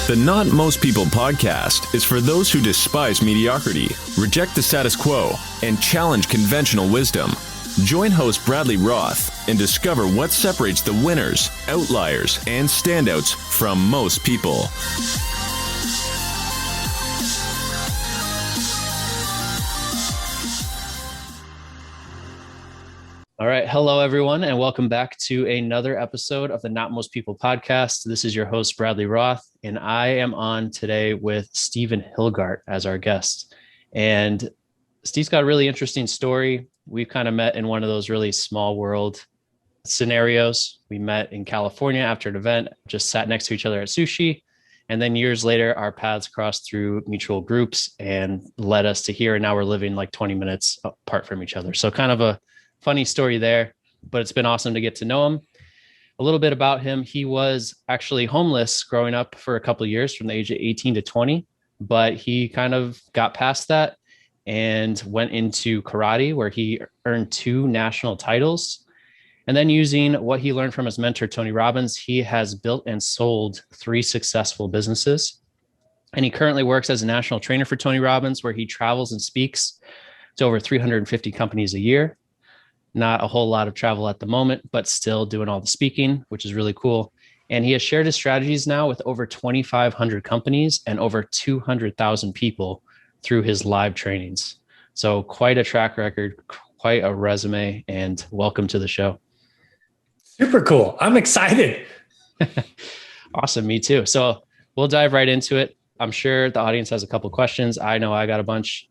The Not Most People podcast is for those who despise mediocrity, reject the status quo, and challenge conventional wisdom. Join host Bradley Roth and discover what separates the winners, outliers, and standouts from most people. All right. Hello, everyone, and welcome back to another episode of the Not Most People podcast. This is your host, Bradley Roth, and I am on today with Stephen Hilgart as our guest. And Steve's got a really interesting story. We've kind of met in one of those really small world scenarios. We met in California after an event, just sat next to each other at sushi. And then years later, our paths crossed through mutual groups and led us to here. And now we're living like 20 minutes apart from each other. So kind of a funny story there, but it's been awesome to get to know him. A little bit about him. He was actually homeless growing up for a couple of years from the age of 18 to 20, but he kind of got past that and went into karate, where he earned 2 national titles. And then using what he learned from his mentor, Tony Robbins, he has built and sold 3 successful businesses. And he currently works as a national trainer for Tony Robbins, where he travels and speaks to over 350 companies a year. Not a whole lot of travel at the moment, but still doing all the speaking, which is really cool. And he has shared his strategies now with over 2,500 companies and over 200,000 people through his live trainings. So quite a track record, quite a resume, and welcome to the show. Super cool. I'm excited. Awesome. Me too. So we'll dive right into it. I'm sure the audience has a couple questions. I know I got a bunch.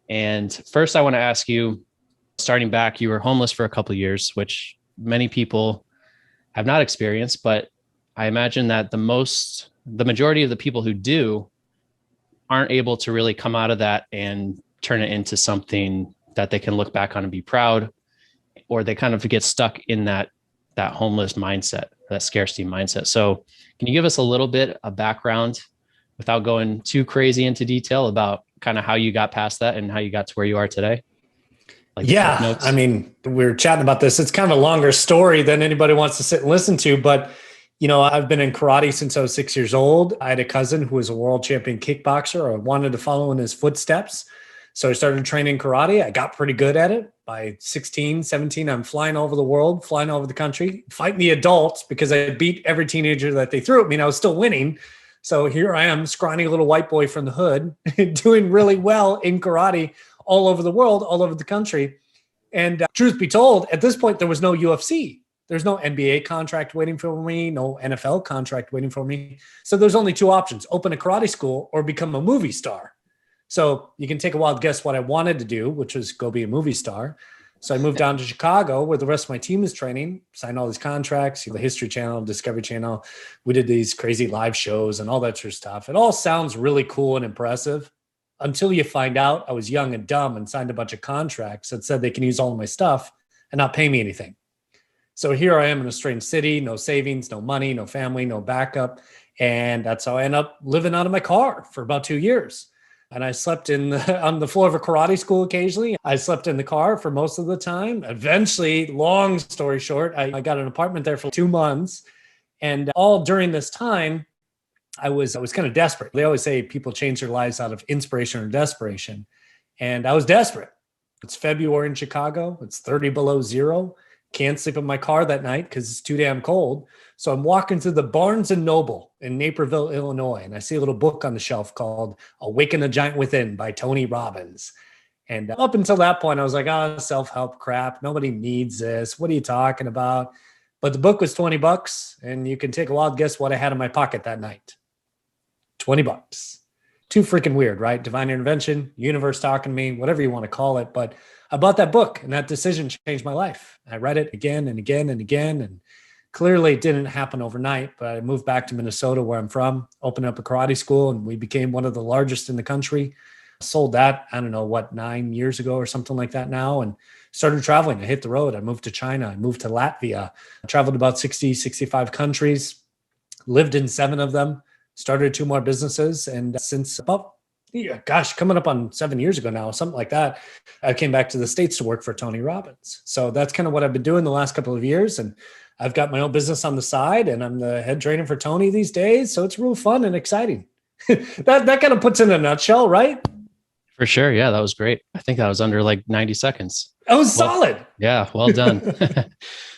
And first I want to ask you, starting back, you were homeless for a couple of years, which many people have not experienced, but I imagine that the majority of the people who do aren't able to really come out of that and turn it into something that they can look back on and be proud, or they kind of get stuck in that homeless mindset, that scarcity mindset. So can you give us a little bit of background without going too crazy into detail about kind of how you got past that and how you got to where you are today? Yeah, I mean, we were chatting about this. It's kind of a longer story than anybody wants to sit and listen to. But, you know, I've been in karate since I was 6 years old. I had a cousin who was a world champion kickboxer. I wanted to follow in his footsteps. So I started training karate. I got pretty good at it. By 16, 17, I'm flying over the world, flying over the country, fighting the adults because I beat every teenager that they threw at me. And I was still winning. So here I am, scrawny little white boy from the hood, doing really well in karate all over the world, all over the country. And truth be told, at this point, there was no UFC. There's no NBA contract waiting for me, no NFL contract waiting for me. So there's only 2 options: open a karate school or become a movie star. So you can take a wild guess what I wanted to do, which was go be a movie star. So I moved down to Chicago, where the rest of my team is training, signed all these contracts, the History Channel, Discovery Channel. We did these crazy live shows and all that sort of stuff. It all sounds really cool and impressive, until you find out I was young and dumb and signed a bunch of contracts that said they can use all of my stuff and not pay me anything. So here I am in a strange city, no savings, no money, no family, no backup. And that's how I end up living out of my car for about 2 years. And I slept on the floor of a karate school occasionally. I slept in the car for most of the time. Eventually, long story short, I got an apartment there for 2 months. And all during this time, I was kind of desperate. They always say people change their lives out of inspiration or desperation. And I was desperate. It's February in Chicago. It's 30 below zero. Can't sleep in my car that night because it's too damn cold. So I'm walking through the Barnes and Noble in Naperville, Illinois. And I see a little book on the shelf called Awaken the Giant Within by Tony Robbins. And up until that point, I was like, self-help crap. Nobody needs this. What are you talking about? But the book was $20, and you can take a wild guess what I had in my pocket that night. $20. Too freaking weird, right? Divine intervention, universe talking to me, whatever you want to call it. But I bought that book, and that decision changed my life. I read it again and again and again. And clearly it didn't happen overnight, but I moved back to Minnesota, where I'm from, opened up a karate school, and we became one of the largest in the country. Sold that, 9 years ago or something like that now, and started traveling. I hit the road. I moved to China. I moved to Latvia. I traveled about 60, 65 countries, lived in 7 of them. Started 2 more businesses. And since about, coming up on 7 years ago now, something like that, I came back to the States to work for Tony Robbins. So that's kind of what I've been doing the last couple of years. And I've got my own business on the side, and I'm the head trainer for Tony these days. So it's real fun and exciting. that kind of puts in a nutshell, right? For sure. Yeah, that was great. I think that was under like 90 seconds. That was solid. Yeah, well done.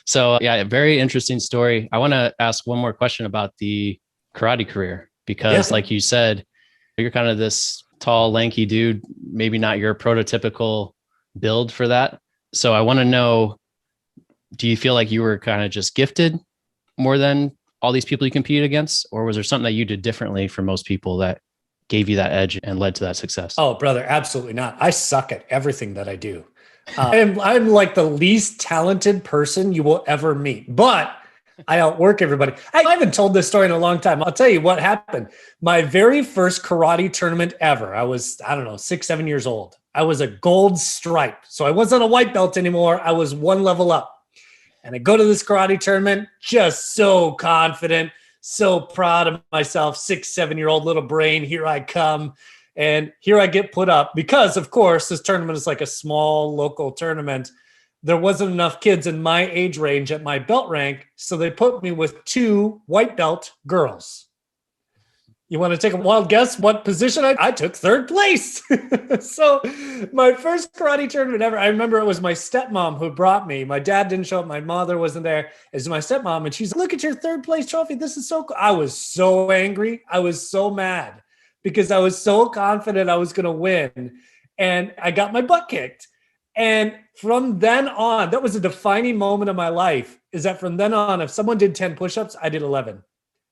So yeah, a very interesting story. I want to ask one more question about the karate career, because like you said, you're kind of this tall, lanky dude, maybe not your prototypical build for that. So I want to know, do you feel like you were kind of just gifted more than all these people you compete against? Or was there something that you did differently from most people that gave you that edge and led to that success? Oh, brother, absolutely not. I suck at everything that I do. I'm like the least talented person you will ever meet, but I outwork everybody. I haven't told this story in a long time. I'll tell you what happened. My very first karate tournament ever, I was, 6, 7 years old. I was a gold stripe. So I wasn't a white belt anymore. I was one level up. And I go to this karate tournament, just so confident, so proud of myself, 6, 7-year-old little brain. Here I come. And here I get put up because, of course, this tournament is like a small local tournament. There wasn't enough kids in my age range at my belt rank, so they put me with 2 white belt girls. You want to take a wild guess what position I took? 3rd place. So my first karate tournament ever, I remember it was my stepmom who brought me. My dad didn't show up. My mother wasn't there. It was my stepmom, and she's like, look at your 3rd place trophy. This is so cool. I was so angry. I was so mad because I was so confident I was going to win, and I got my butt kicked. And from then on, that was a defining moment of my life, is that from then on, if someone did 10 push-ups, I did 11.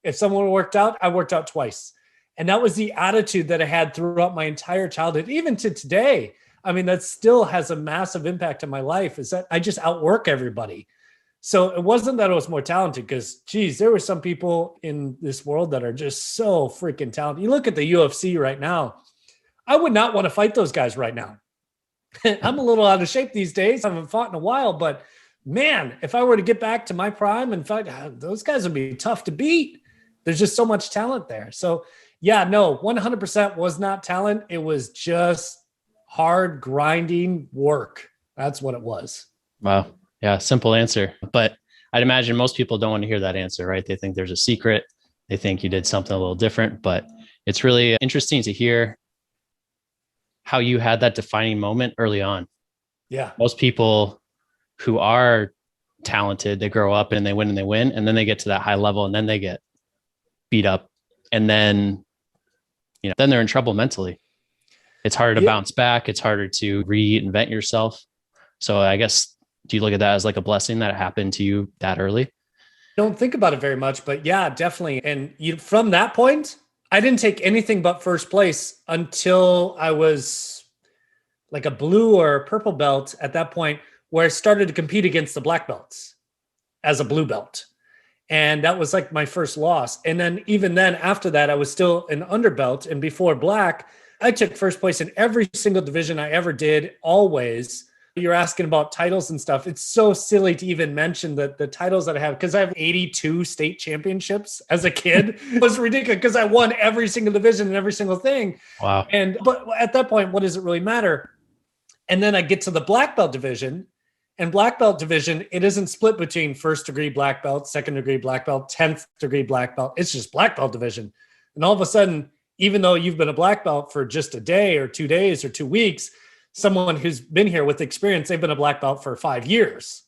If someone worked out, I worked out twice. And that was the attitude that I had throughout my entire childhood, even to today. I mean, that still has a massive impact on my life, is that I just outwork everybody. So it wasn't that I was more talented, because, geez, there were some people in this world that are just so freaking talented. You look at the UFC right now, I would not want to fight those guys right now. I'm a little out of shape these days. I haven't fought in a while, but man, if I were to get back to my prime and fight, those guys would be tough to beat. There's just so much talent there. So yeah, no, 100% was not talent. It was just hard grinding work. That's what it was. Wow. Yeah. Simple answer. But I'd imagine most people don't want to hear that answer, right? They think there's a secret. They think you did something a little different, but it's really interesting to hear how you had that defining moment early on. Yeah. Most people who are talented, they grow up and they win, and then they get to that high level, and then they get beat up, and then, then they're in trouble mentally. It's harder to bounce back. It's harder to reinvent yourself. So I guess, do you look at that as like a blessing that it happened to you that early? Don't think about it very much, but yeah, definitely. And from that point, I didn't take anything but first place until I was like a blue or a purple belt at that point, where I started to compete against the black belts as a blue belt. And that was like my first loss. And then even then, after that, I was still an underbelt. And before black, I took first place in every single division I ever did, always. You're asking about titles and stuff. It's so silly to even mention the titles that I have, because I have 82 state championships as a kid. It was ridiculous because I won every single division and every single thing. Wow. But at that point, what does it really matter? And then I get to the black belt division, and black belt division, it isn't split between 1st degree black belt, 2nd degree black belt, 10th degree black belt. It's just black belt division. And all of a sudden, even though you've been a black belt for just a day or 2 days or 2 weeks, someone who's been here with experience, they've been a black belt for 5 years.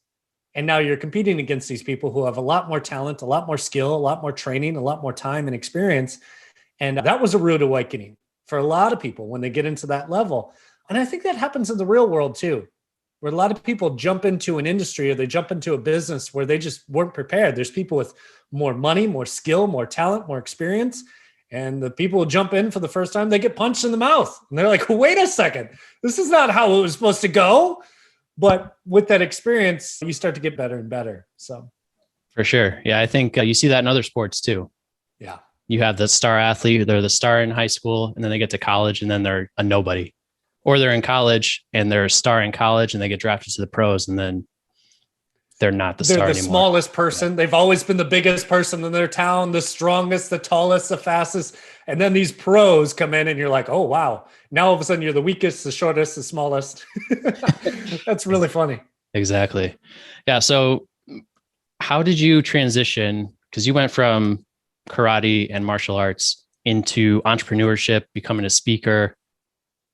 And now you're competing against these people who have a lot more talent, a lot more skill, a lot more training, a lot more time and experience. And that was a rude awakening for a lot of people when they get into that level. And I think that happens in the real world too, where a lot of people jump into an industry or they jump into a business where they just weren't prepared. There's people with more money, more skill, more talent, more experience. And the people who jump in for the first time, they get punched in the mouth. And they're like, wait a second, this is not how it was supposed to go. But with that experience, you start to get better and better. So for sure. Yeah. I think you see that in other sports too. Yeah. You have the star athlete, they're the star in high school, and then they get to college and then they're a nobody. Or they're in college and they're a star in college and they get drafted to the pros, and then they're not the star anymore. They're the smallest person. Yeah. They've always been the biggest person in their town, the strongest, the tallest, the fastest. And then these pros come in and you're like, oh, wow. Now all of a sudden you're the weakest, the shortest, the smallest. That's really funny. Exactly. Yeah. So How did you transition? Because you went from karate and martial arts into entrepreneurship, becoming a speaker.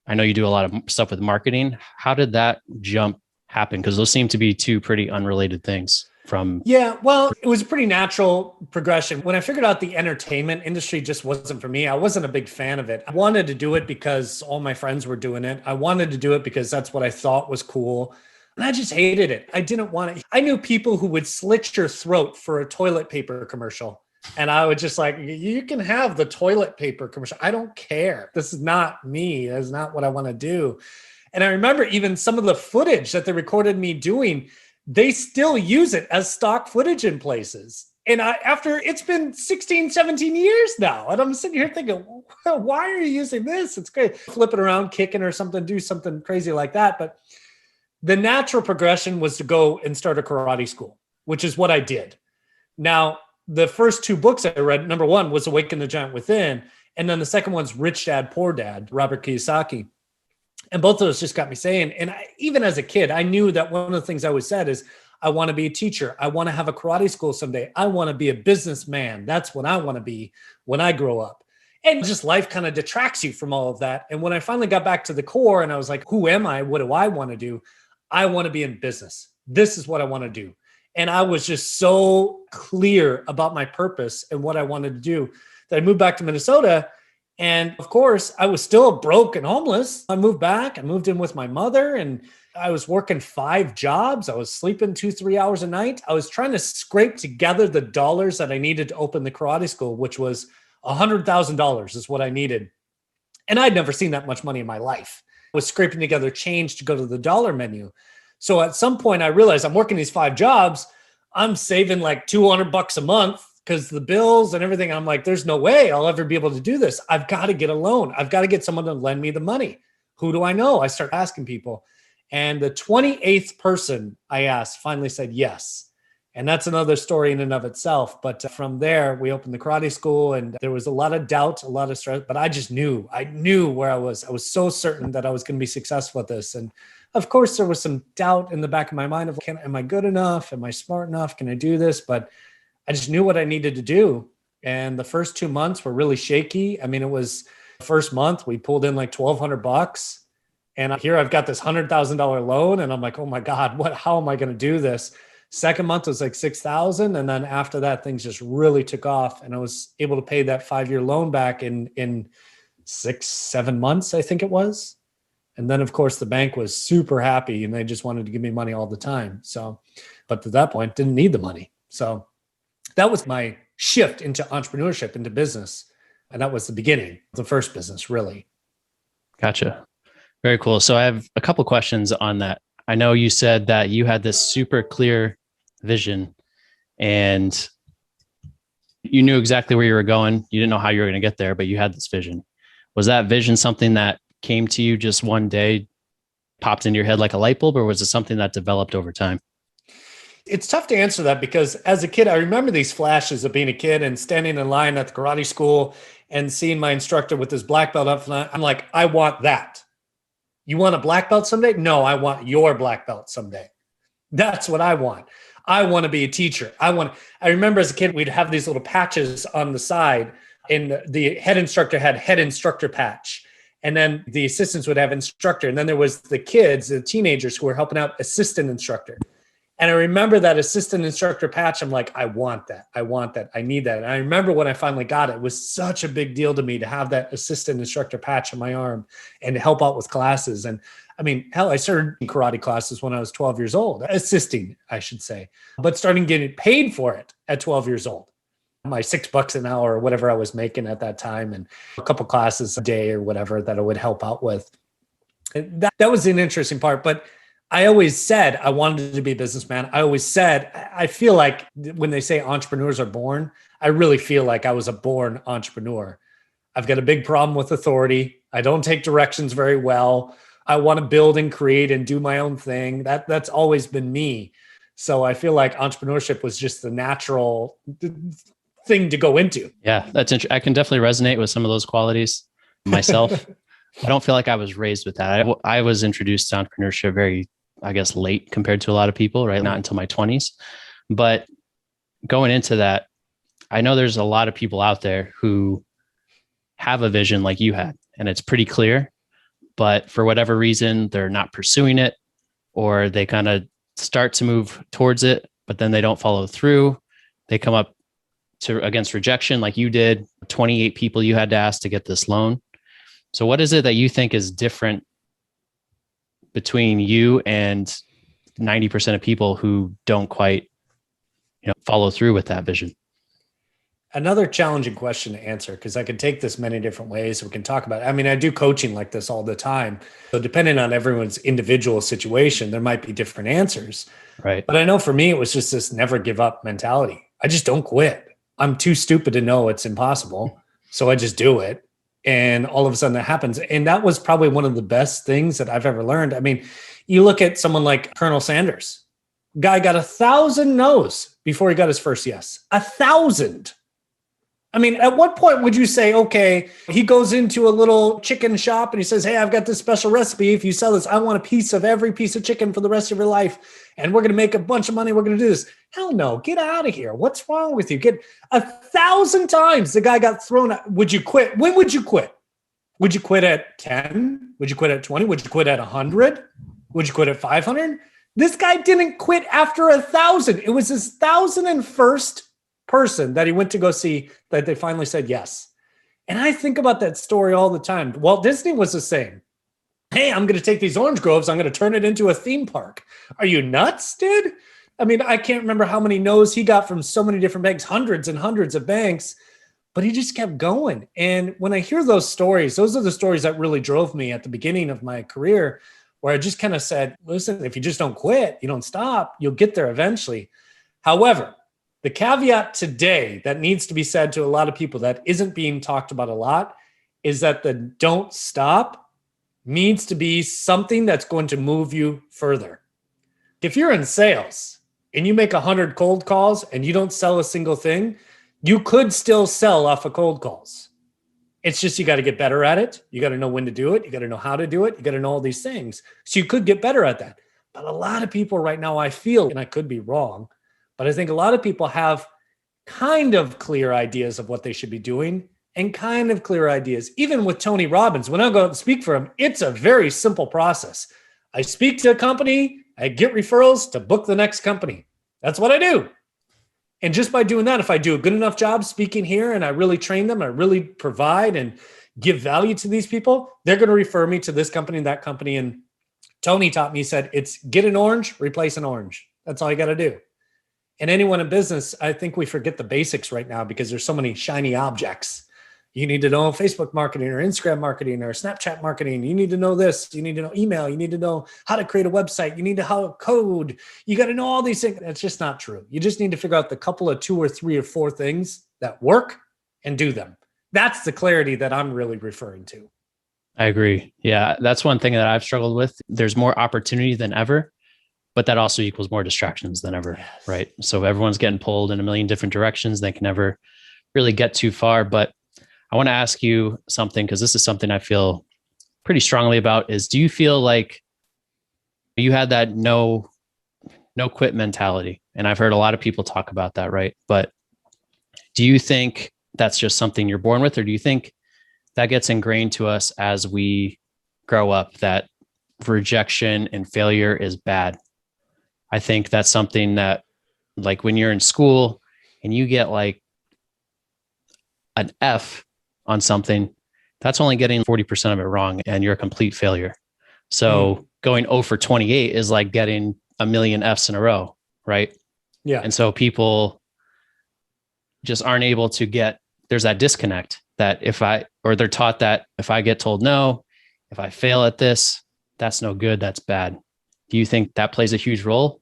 I know you do a lot of stuff with marketing. How did that jump happen? Because those seem to be two pretty unrelated things from. Yeah, well, it was a pretty natural progression. When I figured out the entertainment industry just wasn't for me, I wasn't a big fan of it. I wanted to do it because all my friends were doing it. I wanted to do it because that's what I thought was cool. And I just hated it. I didn't want it. I knew people who would slit your throat for a toilet paper commercial. And I would just like, you can have the toilet paper commercial. I don't care. This is not me. That's not what I want to do. And I remember even some of the footage that they recorded me doing, they still use it as stock footage in places. And after it's been 16, 17 years now. And I'm sitting here thinking, well, why are you using this? It's great. Flip it around, kicking or something, do something crazy like that. But the natural progression was to go and start a karate school, which is what I did. Now, the first two books I read, number one was Awaken the Giant Within. And then the second one's Rich Dad, Poor Dad, Robert Kiyosaki. And both of those just got me saying, and even as a kid, I knew that one of the things I always said is, I want to be a teacher. I want to have a karate school someday. I want to be a businessman. That's what I want to be when I grow up. And just life kind of detracts you from all of that. And when I finally got back to the core and I was like, who am I? What do I want to do? I want to be in business. This is what I want to do. And I was just so clear about my purpose and what I wanted to do that I moved back to Minnesota. And of course, I was still broke and homeless. I moved back. I moved in with my mother and I was working 5 jobs. I was sleeping 2-3 hours a night. I was trying to scrape together the dollars that I needed to open the karate school, which was $100,000 is what I needed. And I'd never seen that much money in my life. I was scraping together change to go to the dollar menu. So at some point I realized I'm working these 5 jobs. I'm saving like $200 a month because the bills and everything. I'm like, there's no way I'll ever be able to do this. I've got to get a loan. I've got to get someone to lend me the money. Who do I know? I start asking people. And the 28th person I asked finally said yes. And that's another story in and of itself. But from there, we opened the karate school and there was a lot of doubt, a lot of stress, but I just knew, where I was. I was so certain that I was going to be successful at this. And of course, there was some doubt in the back of my mind of, am I good enough? Am I smart enough? Can I do this? But I just knew what I needed to do. And the first 2 months were really shaky. I mean, it was the first month we pulled in like $1,200. And here I've got this $100,000 loan. And I'm like, oh my God, how am I going to do this? Second month was like 6,000. And then after that, things just really took off. And I was able to pay that 5-year loan back in 6-7 months, I think it was. And then of course the bank was super happy and they just wanted to give me money all the time. So, but at that point didn't need the money. So that was my shift into entrepreneurship, into business. And that was the beginning of the first business, really. Gotcha. Very cool. So I have a couple questions on that. I know you said that you had this super clear vision and you knew exactly where you were going. You didn't know how you were going to get there, but you had this vision. Was that vision something that came to you just one day, popped into your head like a light bulb, or was it something that developed over time? It's tough to answer that because as a kid, I remember these flashes of being a kid and standing in line at the karate school and seeing my instructor with his black belt up. I'm like, I want that. You want a black belt someday? No, I want your black belt someday. That's what I want. I want to be a teacher. I remember as a kid, we'd have these little patches on the side and the head instructor had head instructor patch. And then the assistants would have instructor. And then there was the kids, the teenagers who were helping out assistant instructor. And I remember that assistant instructor patch. I'm like, I want that. I want that. I need that. And I remember when I finally got it, it was such a big deal to me to have that assistant instructor patch on my arm and to help out with classes. And I mean, hell, I started in karate classes when I was 12 years old, assisting, I should say, but starting getting paid for it at 12 years old. My $6 an hour or whatever I was making at that time and a couple classes a day or whatever that I would help out with. That was an interesting part. But I always said I wanted to be a businessman. I always said, I feel like when they say entrepreneurs are born, I really feel like I was a born entrepreneur. I've got a big problem with authority. I don't take directions very well. I want to build and create and do my own thing. That's always been me. So I feel like entrepreneurship was just the natural thing to go into. Yeah, that's interesting. I can definitely resonate with some of those qualities myself. I don't feel like I was raised with that. I was introduced to entrepreneurship very, I guess, late compared to a lot of people, right? Not until my 20s. But going into that, I know there's a lot of people out there who have a vision like you had, and it's pretty clear, but for whatever reason, they're not pursuing it, or they kind of start to move towards it, but then they don't follow through. They come up against rejection like you did, 28 people you had to ask to get this loan. So what is it that you think is different between you and 90% of people who don't quite, follow through with that vision? Another challenging question to answer, because I could take this many different ways. We can talk about it. I mean, I do coaching like this all the time. So depending on everyone's individual situation, there might be different answers. Right. But I know for me, it was just this never give up mentality. I just don't quit. I'm too stupid to know it's impossible. So I just do it. And all of a sudden that happens. And that was probably one of the best things that I've ever learned. I mean, you look at someone like Colonel Sanders. Guy got 1,000 no's before he got his first yes. 1,000. I mean, at what point would you say, okay, he goes into a little chicken shop and he says, hey, I've got this special recipe. If you sell this, I want a piece of every piece of chicken for the rest of your life. And we're going to make a bunch of money. We're going to do this. Hell no, get out of here. What's wrong with you? Get 1,000 times the guy got thrown out. Would you quit? When would you quit? Would you quit at 10? Would you quit at 20? Would you quit at 100? Would you quit at 500? This guy didn't quit after 1,000. It was his 1,001st person that he went to go see that they finally said yes. And I think about that story all the time. Walt Disney was the same. Hey, I'm going to take these orange groves. I'm going to turn it into a theme park. Are you nuts, dude? I mean, I can't remember how many no's he got from so many different banks, hundreds and hundreds of banks, but he just kept going. And when I hear those stories, those are the stories that really drove me at the beginning of my career, where I just kind of said, listen, if you just don't quit, you don't stop, you'll get there eventually. However, the caveat today that needs to be said to a lot of people that isn't being talked about a lot is that the don't stop needs to be something that's going to move you further. If you're in sales and you make 100 cold calls and you don't sell a single thing, you could still sell off of cold calls. It's just you got to get better at it. You got to know when to do it. You got to know how to do it. You got to know all these things. So you could get better at that. But a lot of people right now, I feel, and I could be wrong, but I think a lot of people have kind of clear ideas of what they should be doing and kind of clear ideas. Even with Tony Robbins, when I go out and speak for him, it's a very simple process. I speak to a company, I get referrals to book the next company. That's what I do. And just by doing that, if I do a good enough job speaking here and I really train them, I really provide and give value to these people, they're going to refer me to this company and that company. And Tony taught me, he said, it's get an orange, replace an orange. That's all you got to do. And anyone in business, I think we forget the basics right now because there's so many shiny objects. You need to know Facebook marketing or Instagram marketing or Snapchat marketing. You need to know this. You need to know email. You need to know how to create a website. You need to how to code. You got to know all these things. That's just not true. You just need to figure out the couple of 2 or 3 or 4 things that work and do them. That's the clarity that I'm really referring to. I agree. Yeah, that's one thing that I've struggled with. There's more opportunity than ever, but that also equals more distractions than ever, yes. Right? So everyone's getting pulled in a million different directions. They can never really get too far. But I want to ask you something, because this is something I feel pretty strongly about, is do you feel like you had that no quit mentality? And I've heard a lot of people talk about that, right? But do you think that's just something you're born with, or do you think that gets ingrained to us as we grow up, that rejection and failure is bad? I think that's something that, like, when you're in school and you get like an F on something, that's only getting 40% of it wrong and you're a complete failure. So going 0 for 28 is like getting a million Fs in a row, right? Yeah. And so people just aren't able to get, there's that disconnect that they're taught that if I get told no, if I fail at this, that's no good, that's bad. Do you think that plays a huge role?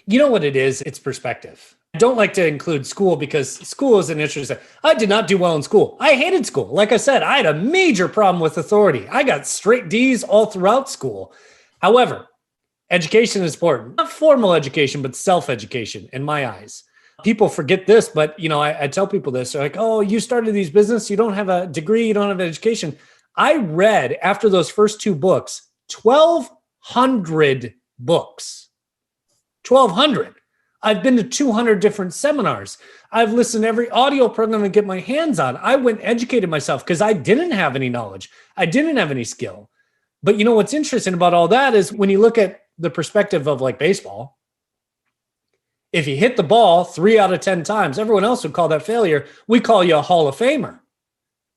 You know what it is? It's perspective. I don't like to include school because school is an interesting. I did not do well in school. I hated school. Like I said, I had a major problem with authority. I got straight D's all throughout school. However, education is important. Not formal education, but self-education in my eyes. People forget this, but I tell people this. They're like, oh, you started these business. You don't have a degree. You don't have an education. I read, after those first 2 books, 1,200 books. 1,200. I've been to 200 different seminars. I've listened to every audio program I get my hands on. I went and educated myself because I didn't have any knowledge. I didn't have any skill. But you know what's interesting about all that is when you look at the perspective of like baseball, if you hit the ball 3 out of 10 times, everyone else would call that failure. We call you a Hall of Famer.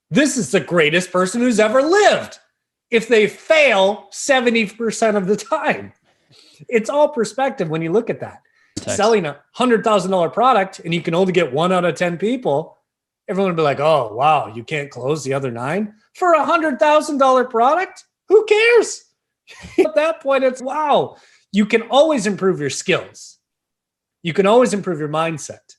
This is the greatest person who's ever lived. If they fail 70% of the time, it's all perspective when you look at that. Selling a $100,000 product and you can only get 1 out of 10 people, everyone would be like, oh, wow, you can't close the other 9 for a $100,000 product. Who cares? At that point, it's wow. You can always improve your skills. You can always improve your mindset.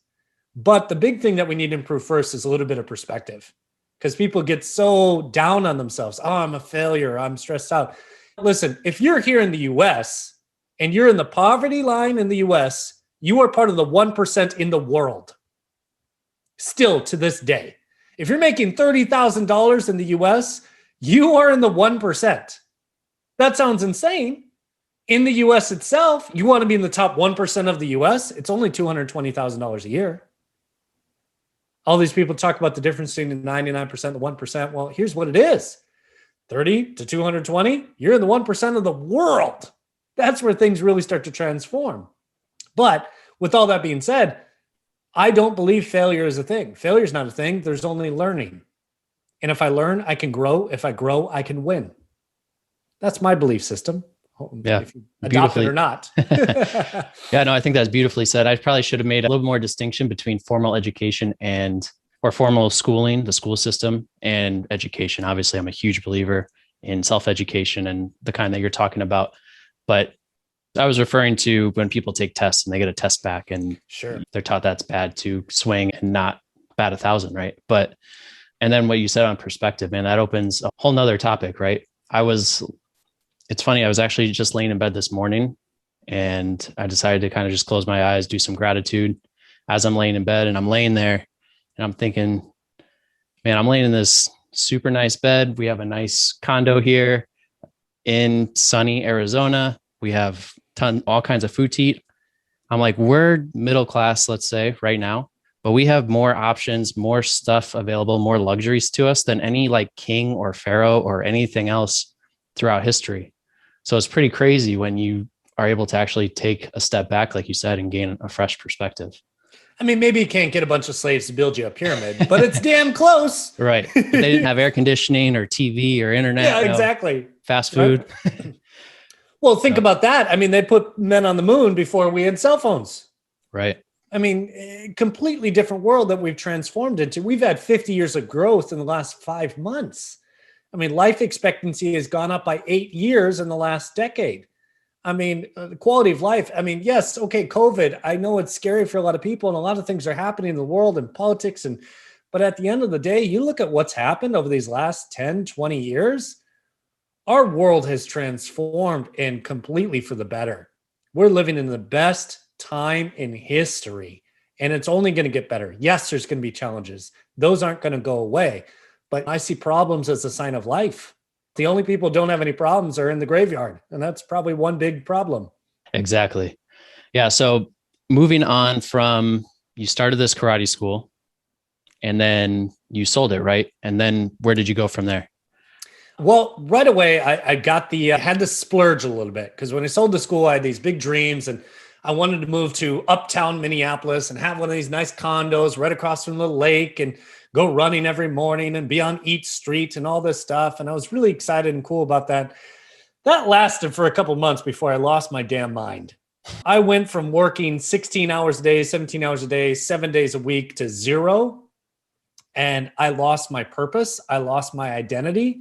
But the big thing that we need to improve first is a little bit of perspective, because people get so down on themselves. Oh, I'm a failure. I'm stressed out. Listen, if you're here in the US and you're in the poverty line in the US, you are part of the 1% in the world. Still to this day. If you're making $30,000 in the US, you are in the 1%. That sounds insane. In the US itself, you want to be in the top 1% of the US, it's only $220,000 a year. All these people talk about the difference between the 99% and the 1%. Well, here's what it is. 30 to 220, you're in the 1% of the world. That's where things really start to transform. But with all that being said, I don't believe failure is a thing. Failure is not a thing. There's only learning. And if I learn, I can grow. If I grow, I can win. That's my belief system. Yeah. If you adopt it or not. Yeah, no, I think that's beautifully said. I probably should have made a little more distinction between formal education or formal schooling, the school system, and education. Obviously, I'm a huge believer in self-education and the kind that you're talking about. But I was referring to when people take tests and they get a test back and they're taught that's bad to swing and not bat 1,000, right? And then what you said on perspective, man, that opens a whole nother topic, right? It's funny, I was actually just laying in bed this morning and I decided to kind of just close my eyes, do some gratitude as I'm laying in bed, and I'm laying there and I'm thinking, man, I'm laying in this super nice bed. We have a nice condo here in sunny Arizona. We have all kinds of food to eat. I'm like, we're middle class, let's say right now, but we have more options, more stuff available, more luxuries to us than any like king or pharaoh or anything else throughout history. So it's pretty crazy when you are able to actually take a step back, like you said, and gain a fresh perspective. I mean, maybe you can't get a bunch of slaves to build you a pyramid, but it's damn close. Right. But they didn't have air conditioning or TV or internet. Yeah, exactly. Fast food. Right. Well, think about that. I mean, they put men on the moon before we had cell phones. Right. I mean, completely different world that we've transformed into. We've had 50 years of growth in the last 5 months. I mean, life expectancy has gone up by 8 years in the last decade. I mean, the quality of life. I mean, yes, okay, COVID. I know it's scary for a lot of people and a lot of things are happening in the world and politics. But at the end of the day, you look at what's happened over these last 10, 20 years, our world has transformed and completely for the better. We're living in the best time in history, and it's only going to get better. Yes, there's going to be challenges. Those aren't going to go away. But I see problems as a sign of life. The only people who don't have any problems are in the graveyard. And that's probably one big problem. Exactly. Yeah. So moving on from, you started this karate school and then you sold it, right? And then where did you go from there? Well, right away, I had to splurge a little bit because when I sold the school, I had these big dreams and I wanted to move to uptown Minneapolis and have one of these nice condos right across from the lake and go running every morning and be on Eat Street and all this stuff. And I was really excited and cool about that. That lasted for a couple months before I lost my damn mind. I went from working 16 hours a day, 17 hours a day, 7 days a week to zero. And I lost my purpose. I lost my identity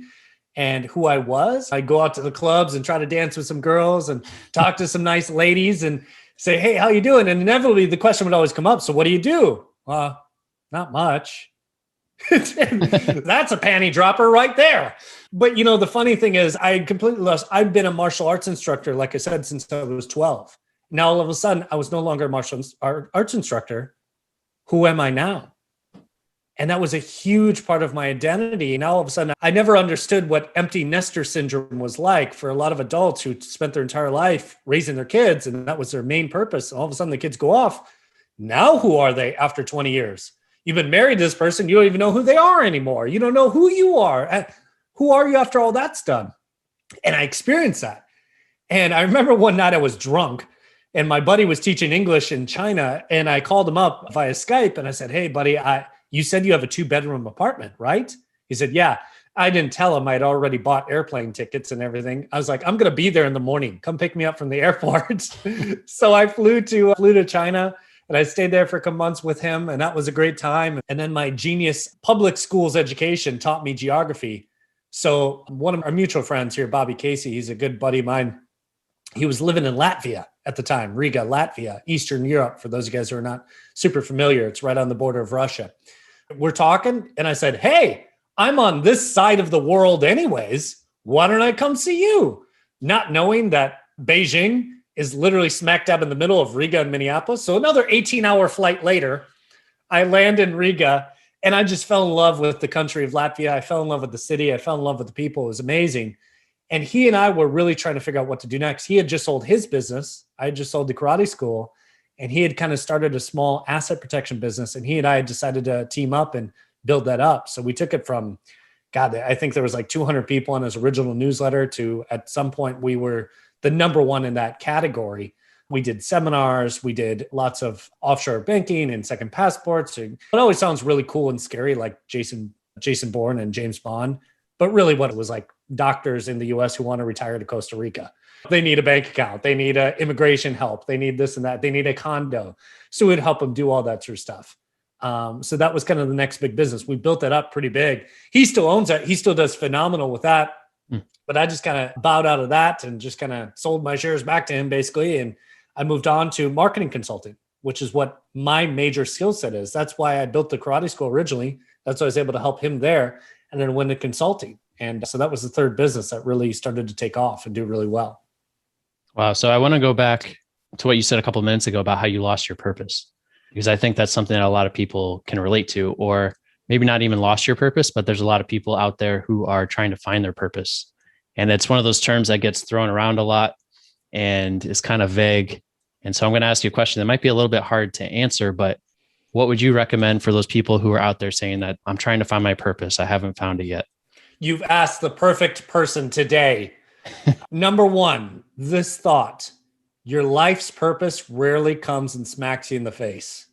and who I was. I'd go out to the clubs and try to dance with some girls and talk to some nice ladies and say, hey, how you doing? And inevitably the question would always come up. So what do you do? Not much. That's a panty dropper right there. But you know, the funny thing is I completely lost. I've been a martial arts instructor, like I said, since I was 12. Now, all of a sudden I was no longer a martial arts instructor. Who am I now? And that was a huge part of my identity. And all of a sudden, I never understood what empty nester syndrome was like for a lot of adults who spent their entire life raising their kids. And that was their main purpose. And all of a sudden, the kids go off. Now, who are they after 20 years? You've been married to this person. You don't even know who they are anymore. You don't know who you are. Who are you after all that's done? And I experienced that. And I remember one night I was drunk and my buddy was teaching English in China. And I called him up via Skype and I said, hey, buddy, you said you have a 2-bedroom apartment, right? He said, yeah. I didn't tell him I'd already bought airplane tickets and everything. I was like, I'm going to be there in the morning. Come pick me up from the airport. So I flew to China and I stayed there for a couple months with him. And that was a great time. And then my genius public schools education taught me geography. So one of our mutual friends here, Bobby Casey, he's a good buddy of mine. He was living in Latvia at the time, Riga, Latvia, Eastern Europe. For those of you guys who are not super familiar, it's right on the border of Russia. We're talking and I said, hey, I'm on this side of the world anyways. Why don't I come see you? Not knowing that Beijing is literally smack dab in the middle of Riga and Minneapolis. So another 18-hour flight later, I land in Riga and I just fell in love with the country of Latvia. I fell in love with the city. I fell in love with the people. It was amazing. And he and I were really trying to figure out what to do next. He had just sold his business. I had just sold the karate school. And he had kind of started a small asset protection business. And he and I had decided to team up and build that up. So we took it from, God, I think there was like 200 people on his original newsletter to at some point we were the number one in that category. We did seminars. We did lots of offshore banking and second passports. It always sounds really cool and scary, like Jason Bourne and James Bond. But really what it was like doctors in the US who want to retire to Costa Rica. They need a bank account. They need immigration help. They need this and that. They need a condo. So we'd help them do all that sort of stuff. So that was kind of the next big business. We built that up pretty big. He still owns it. He still does phenomenal with that. But I just kind of bowed out of that and just kind of sold my shares back to him basically. And I moved on to marketing consulting, which is what my major skill set is. That's why I built the karate school originally. That's why I was able to help him there and then went into consulting. And so that was the third business that really started to take off and do really well. Wow. So I want to go back to what you said a couple of minutes ago about how you lost your purpose, because I think that's something that a lot of people can relate to, or maybe not even lost your purpose, but there's a lot of people out there who are trying to find their purpose. And it's one of those terms that gets thrown around a lot and is kind of vague. And so I'm going to ask you a question that might be a little bit hard to answer, but what would you recommend for those people who are out there saying that I'm trying to find my purpose, I haven't found it yet? You've asked the perfect person today. Number one, this thought: your life's purpose rarely comes and smacks you in the face.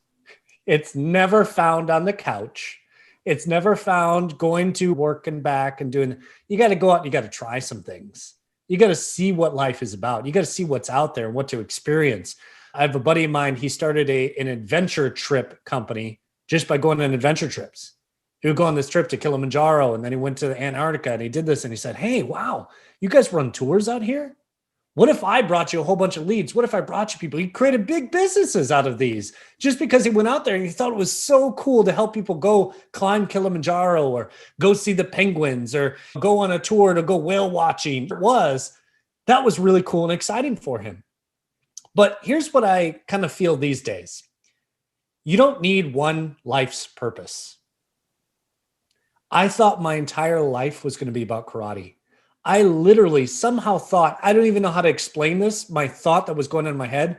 It's never found on the couch. It's never found going to work and back and doing. You got to go out and you got to try some things. You got to see what life is about. You got to see what's out there and what to experience. I have a buddy of mine. He started an adventure trip company just by going on adventure trips. He would go on this trip to Kilimanjaro and then he went to Antarctica and he did this and he said, hey, wow, you guys run tours out here? What if I brought you a whole bunch of leads? What if I brought you people? He created big businesses out of these just because he went out there and he thought it was so cool to help people go climb Kilimanjaro or go see the penguins or go on a tour to go whale watching. That was really cool and exciting for him. But here's what I kind of feel these days. You don't need one life's purpose. I thought my entire life was going to be about karate. I literally somehow thought, I don't even know how to explain this, my thought that was going on in my head.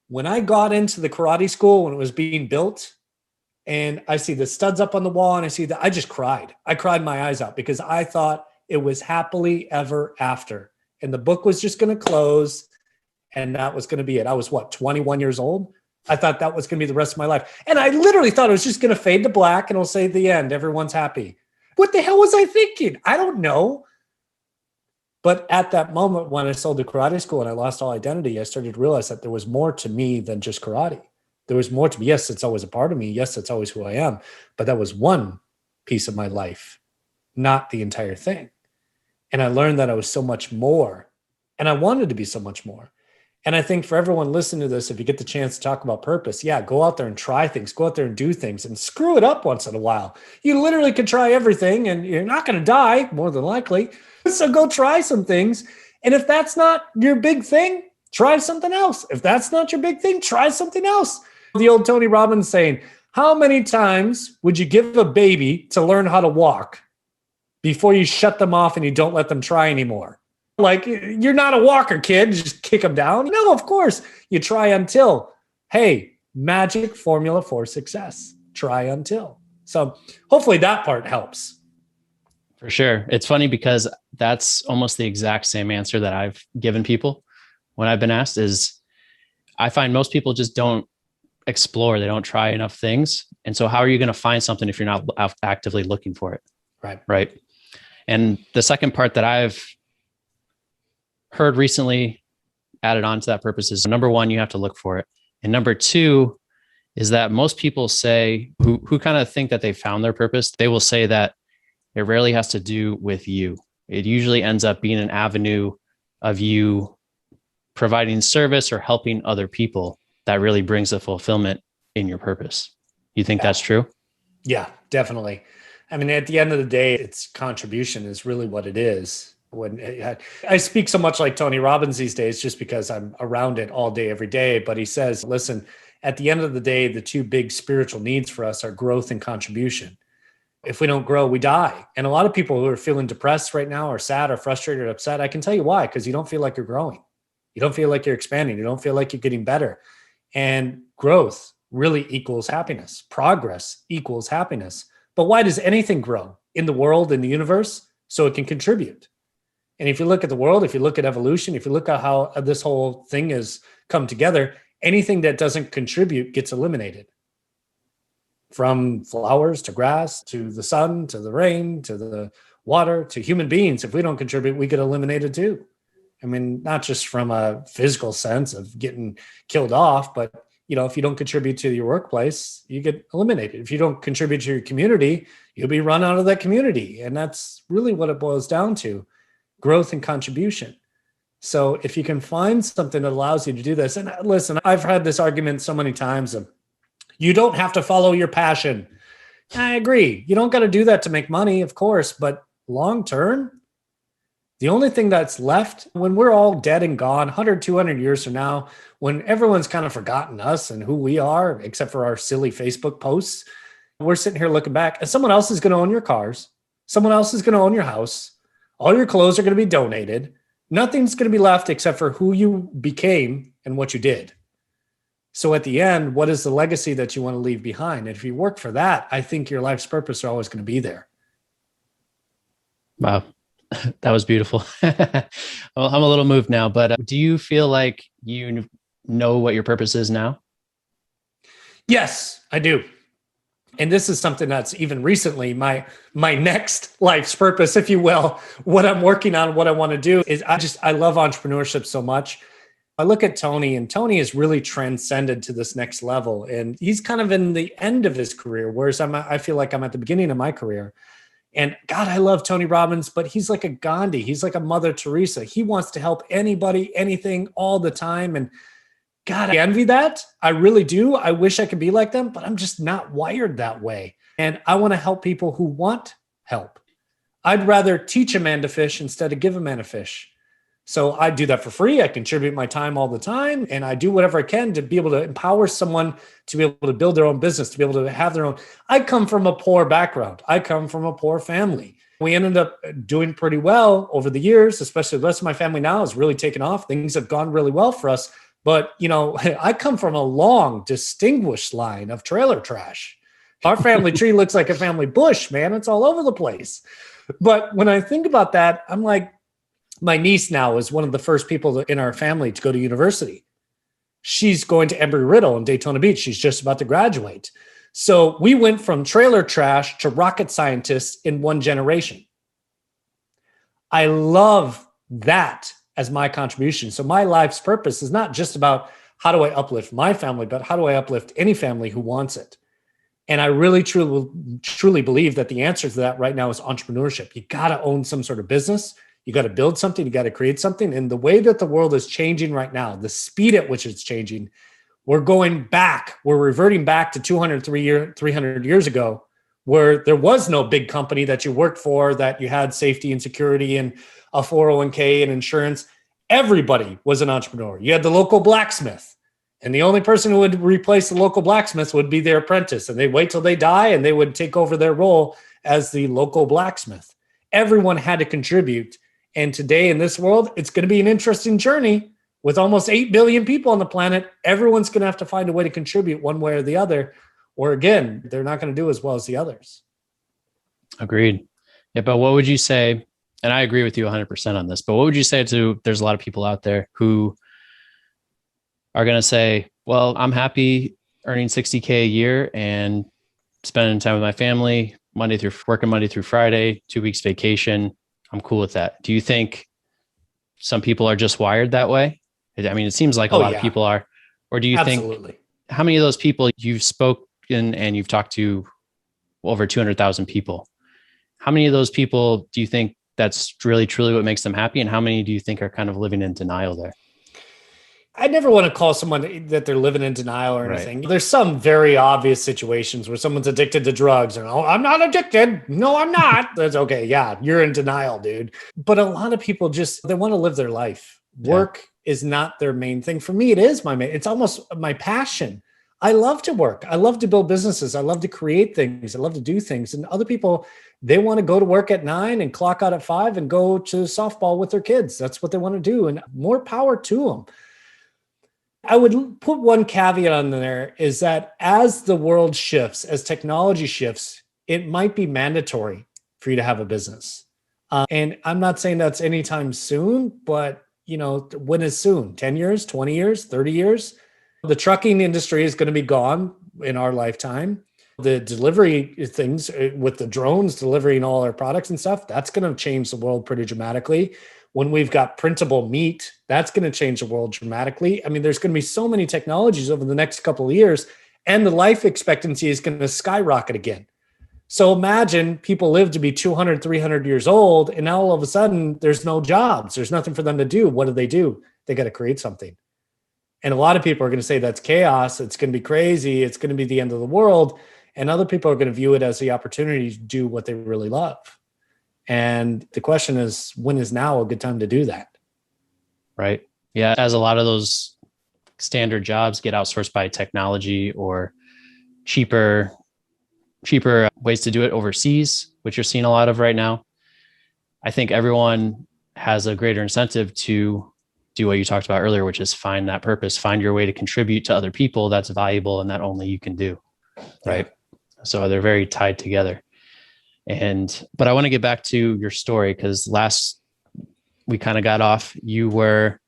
When I got into the karate school, when it was being built, and I see the studs up on the wall and I see that, I just cried. I cried my eyes out because I thought it was happily ever after. And the book was just going to close and that was going to be it. I was 21 years old? I thought that was going to be the rest of my life. And I literally thought it was just going to fade to black and it'll say the end. Everyone's happy. What the hell was I thinking? I don't know. But at that moment when I sold the karate school and I lost all identity, I started to realize that there was more to me than just karate. There was more to me. Yes, it's always a part of me. Yes, it's always who I am. But that was one piece of my life, not the entire thing. And I learned that I was so much more. And I wanted to be so much more. And I think for everyone listening to this, if you get the chance to talk about purpose, go out there and try things, go out there and do things and screw it up once in a while. You literally could try everything and you're not going to die, more than likely. So go try some things. And if that's not your big thing, try something else. If that's not your big thing, try something else. The old Tony Robbins saying, How many times would you give a baby to learn how to walk before you shut them off and you don't let them try anymore? Like, you're not a walker, kid. Just kick them down. No, of course. You try until. Hey, magic formula for success. Try until. So hopefully that part helps. For sure. It's funny because that's almost the exact same answer that I've given people when I've been asked. Is I find most people just don't explore. They don't try enough things. And so how are you going to find something if you're not actively looking for it? Right. And the second part that I've heard recently added on to that purpose is, number one, you have to look for it. And number two is that most people say, who kind of think that they found their purpose, they will say that it rarely has to do with you. It usually ends up being an avenue of you providing service or helping other people that really brings the fulfillment in your purpose. You think that's true? Yeah, definitely. I mean, at the end of the day, it's contribution is really what it is. When I speak so much like Tony Robbins these days, just because I'm around it all day, every day. But he says, listen, at the end of the day, the two big spiritual needs for us are growth and contribution. If we don't grow, we die. And a lot of people who are feeling depressed right now or sad or frustrated or upset, I can tell you why, because you don't feel like you're growing. You don't feel like you're expanding. You don't feel like you're getting better. And growth really equals happiness. Progress equals happiness. But why does anything grow in the world, in the universe? So it can contribute. And if you look at the world, if you look at evolution, if you look at how this whole thing has come together, anything that doesn't contribute gets eliminated. From flowers to grass, to the sun, to the rain, to the water, to human beings. If we don't contribute, we get eliminated too. I mean, not just from a physical sense of getting killed off, but if you don't contribute to your workplace, you get eliminated. If you don't contribute to your community, you'll be run out of that community. And that's really what it boils down to, growth and contribution. So if you can find something that allows you to do this, and listen, I've had this argument so many times of, you don't have to follow your passion. I agree. You don't got to do that to make money, of course, but long term, the only thing that's left when we're all dead and gone, 100, 200 years from now, when everyone's kind of forgotten us and who we are, except for our silly Facebook posts, we're sitting here looking back and someone else is going to own your cars. Someone else is going to own your house. All your clothes are going to be donated. Nothing's going to be left except for who you became and what you did. So at the end, what is the legacy that you want to leave behind? And if you work for that, I think your life's purpose are always going to be there. Wow. That was beautiful. Well, I'm a little moved now, but do you feel like you know what your purpose is now? Yes, I do. And this is something that's even recently my next life's purpose, if you will. What I'm working on, what I want to do is I love entrepreneurship so much. I look at Tony, and Tony has really transcended to this next level. And he's kind of in the end of his career, whereas I feel like I'm at the beginning of my career. And God, I love Tony Robbins, but he's like a Gandhi. He's like a Mother Teresa. He wants to help anybody, anything, all the time. And God, I envy that. I really do. I wish I could be like them, but I'm just not wired that way. And I want to help people who want help. I'd rather teach a man to fish instead of give a man a fish. So I do that for free. I contribute my time all the time, and I do whatever I can to be able to empower someone to be able to build their own business, to be able to have their own. I come from a poor background. I come from a poor family. We ended up doing pretty well over the years, especially the rest of my family now has really taken off. Things have gone really well for us. But, I come from a long, distinguished line of trailer trash. Our family tree looks like a family bush, man. It's all over the place. But when I think about that, I'm like, my niece now is one of the first people in our family to go to university. She's going to Embry-Riddle in Daytona Beach. She's just about to graduate. So we went from trailer trash to rocket scientists in one generation. I love that as my contribution. So my life's purpose is not just about how do I uplift my family, but how do I uplift any family who wants it? And I really, truly believe that the answer to that right now is entrepreneurship. You got to own some sort of business. You got to build something. You got to create something. And the way that the world is changing right now, the speed at which it's changing, we're going back. We're reverting back to 300 years ago, where there was no big company that you worked for, that you had safety and security and a 401k and insurance. Everybody was an entrepreneur. You had the local blacksmith. And the only person who would replace the local blacksmith would be their apprentice. And they'd wait till they die and they would take over their role as the local blacksmith. Everyone had to contribute. And today in this world, it's going to be an interesting journey with almost 8 billion people on the planet. Everyone's going to have to find a way to contribute one way or the other. Or again, they're not going to do as well as the others. Agreed. Yeah, but what would you say, and I agree with you 100% on this, but what would you say to, there's a lot of people out there who are going to say, well, I'm happy earning 60K a year and spending time with my family, working Monday through Friday, 2 weeks vacation. I'm cool with that. Do you think some people are just wired that way? I mean, it seems like a lot of people are. Or do you think, how many of those people you've spoken and you've talked to over 200,000 people? How many of those people do you think that's really, truly what makes them happy? And how many do you think are kind of living in denial there? I never want to call someone that they're living in denial or anything. Right. There's some very obvious situations where someone's addicted to drugs and, oh, I'm not addicted. No, I'm not. That's okay. Yeah, you're in denial, dude. But a lot of people they want to live their life. Work is not their main thing. For me, it is it's almost my passion. I love to work. I love to build businesses. I love to create things. I love to do things. And other people, they want to go to work at 9 and clock out at 5 and go to softball with their kids. That's what they want to do. And more power to them. I would put one caveat on there is that as the world shifts, as technology shifts, it might be mandatory for you to have a business. And I'm not saying that's anytime soon, but when is soon? 10 years, 20 years, 30 years? The trucking industry is going to be gone in our lifetime. The delivery things with the drones delivering all our products and stuff, that's going to change the world pretty dramatically. When we've got printable meat, that's going to change the world dramatically. I mean, there's going to be so many technologies over the next couple of years, and the life expectancy is going to skyrocket again. So imagine people live to be 200, 300 years old, and now all of a sudden there's no jobs. There's nothing for them to do. What do? They got to create something. And a lot of people are going to say that's chaos. It's going to be crazy. It's going to be the end of the world. And other people are going to view it as the opportunity to do what they really love. And the question is, when is now a good time to do that? Right. Yeah. As a lot of those standard jobs get outsourced by technology or cheaper ways to do it overseas, which you're seeing a lot of right now, I think everyone has a greater incentive to do what you talked about earlier, which is find that purpose, find your way to contribute to other people that's valuable and that only you can do. Right. Yeah. So they're very tied together. But I want to get back to your story, because last we kind of got off, you were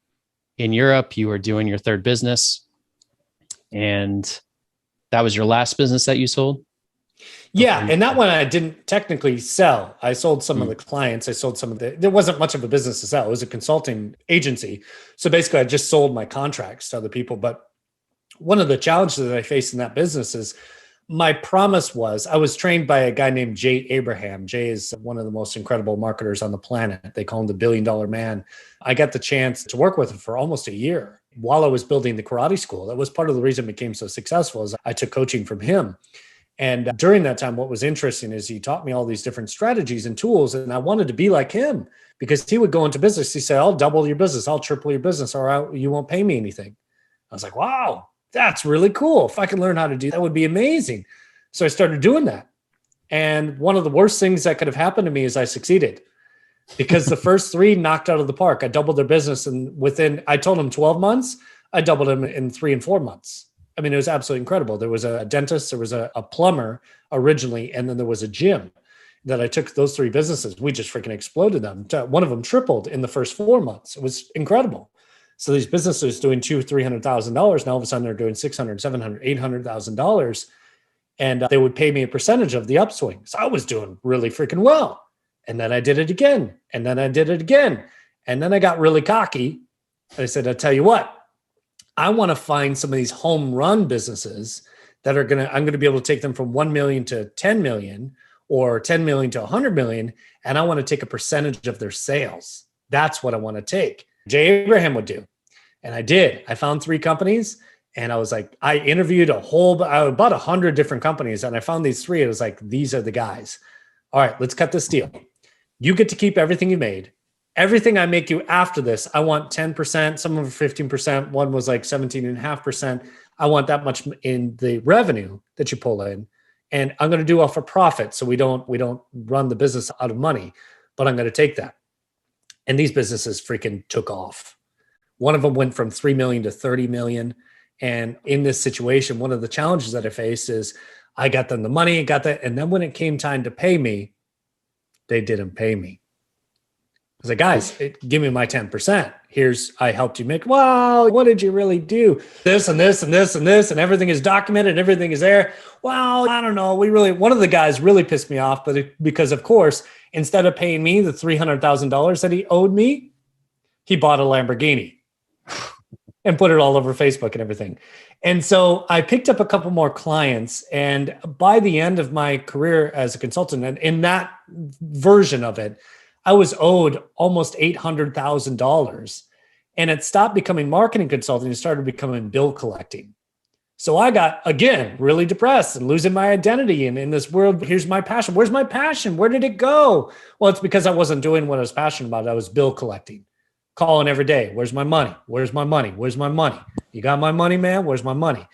in Europe, you were doing your third business, and that was your last business that you sold? Yeah. And that one I didn't technically sell. I sold some of the clients. I sold there wasn't much of a business to sell. It was a consulting agency. So basically I just sold my contracts to other people. But one of the challenges that I faced in that business is my promise was, I was trained by a guy named Jay Abraham. Jay is one of the most incredible marketers on the planet. They call him the $1 billion man. I got the chance to work with him for almost a year while I was building the karate school. That was part of the reason it became so successful, is I took coaching from him. And during that time, what was interesting is he taught me all these different strategies and tools. And I wanted to be like him, because he would go into business. He said, I'll double your business. I'll triple your business, or you won't pay me anything. I was like, wow, that's really cool. If I could learn how to do that, would be amazing. So I started doing that. And one of the worst things that could have happened to me is I succeeded, because the first 3 knocked out of the park. I doubled their business. And I told them 12 months, I doubled them in 3 and 4 months. I mean, it was absolutely incredible. There was a dentist, there was a plumber originally, and then there was a gym that I took those 3 businesses. We just freaking exploded them. One of them tripled in the first 4 months. It was incredible. So these businesses doing $200,000-$300,000. Now all of a sudden they're doing $600,000, $700,000, $800,000. And they would pay me a percentage of the upswing. So I was doing really freaking well. And then I did it again. And then I did it again. And then I got really cocky. I said, I'll tell you what, I want to find some of these home run businesses that I'm going to be able to take them from 1 million to 10 million, or 10 million to 100 million. And I want to take a percentage of their sales. That's what I want to take. Jay Abraham would do. And I did. I found 3 companies, and I was like, I interviewed about 100 different companies, and I found these 3. It was like, these are the guys. All right, let's cut this deal. You get to keep everything you made, everything I make you after this, I want 10%, some of them 15%. One was like 17.5%. I want that much in the revenue that you pull in. And I'm going to do off a profit. So we don't run the business out of money, but I'm going to take that. And these businesses freaking took off. One of them went from 3 million to 30 million. And in this situation, one of the challenges that I faced is I got them the money, got that. And then when it came time to pay me, they didn't pay me. I was like, guys, give me my 10%. I helped you make, well, what did you really do? This and this and this and this, and everything is documented, everything is there. Well, I don't know. One of the guys really pissed me off, because of course, instead of paying me the $300,000 that he owed me, he bought a Lamborghini and put it all over Facebook and everything. And so I picked up a couple more clients. And by the end of my career as a consultant, and in that version of it, I was owed almost $800,000, and it stopped becoming marketing consulting and started becoming bill collecting. So I got, again, really depressed and losing my identity. And in this world, here's my passion. Where's my passion? Where did it go? Well, it's because I wasn't doing what I was passionate about. I was bill collecting, calling every day. Where's my money? Where's my money? Where's my money? You got my money, man? Where's my money?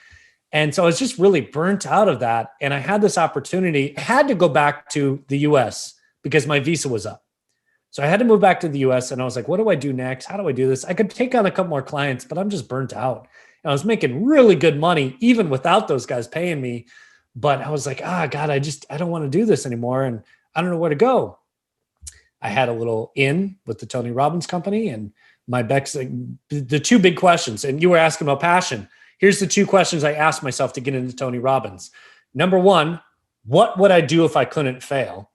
And so I was just really burnt out of that. And I had this opportunity. I had to go back to the US because my visa was up. So I had to move back to the US, and I was like, what do I do next? How do I do this? I could take on a couple more clients, but I'm just burnt out. And I was making really good money, even without those guys paying me. But I was like, God, I don't want to do this anymore. And I don't know where to go. I had a little in with the Tony Robbins company, and the two big questions, and you were asking about passion. Here's the two questions I asked myself to get into Tony Robbins. Number one, what would I do if I couldn't fail?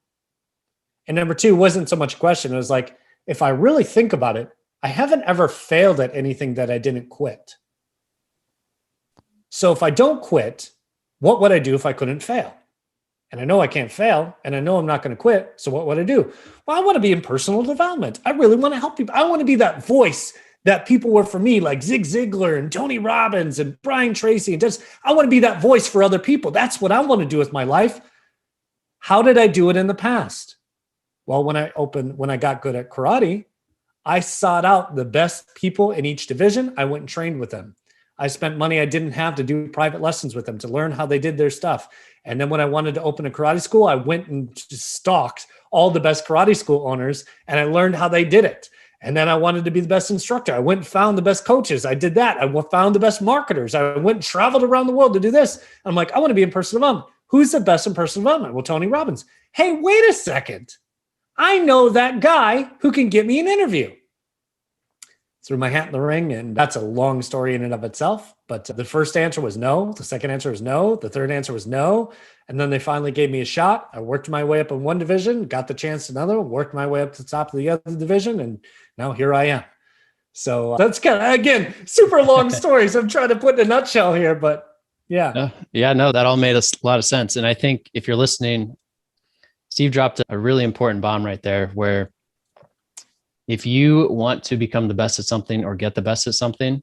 And number two wasn't so much a question. It was like, if I really think about it, I haven't ever failed at anything that I didn't quit. So if I don't quit, what would I do if I couldn't fail? And I know I can't fail, and I know I'm not going to quit. So what would I do? Well, I want to be in personal development. I really want to help people. I want to be that voice that people were for me, like Zig Ziglar and Tony Robbins and Brian Tracy. I want to be that voice for other people. That's what I want to do with my life. How did I do it in the past? Well, when I got good at karate, I sought out the best people in each division. I went and trained with them. I spent money I didn't have to do private lessons with them to learn how they did their stuff. And then when I wanted to open a karate school, I went and stalked all the best karate school owners, and I learned how they did it. And then I wanted to be the best instructor. I went and found the best coaches. I did that. I found the best marketers. I went and traveled around the world to do this. I'm like, I want to be in personal development. Who's the best in personal development? Well, Tony Robbins. Hey, wait a second. I know that guy who can get me an interview. Threw my hat in the ring, and that's a long story in and of itself. But the first answer was no. The second answer was no. The third answer was no. And then they finally gave me a shot. I worked my way up in one division, got the chance in another, worked my way up to the top of the other division, and now here I am. So that's kind of, again, super long stories. I'm trying to put in a nutshell here, but yeah. No, that all made a lot of sense. And I think if you're listening, Steve dropped a really important bomb right there, where if you want to become the best at something or get the best at something,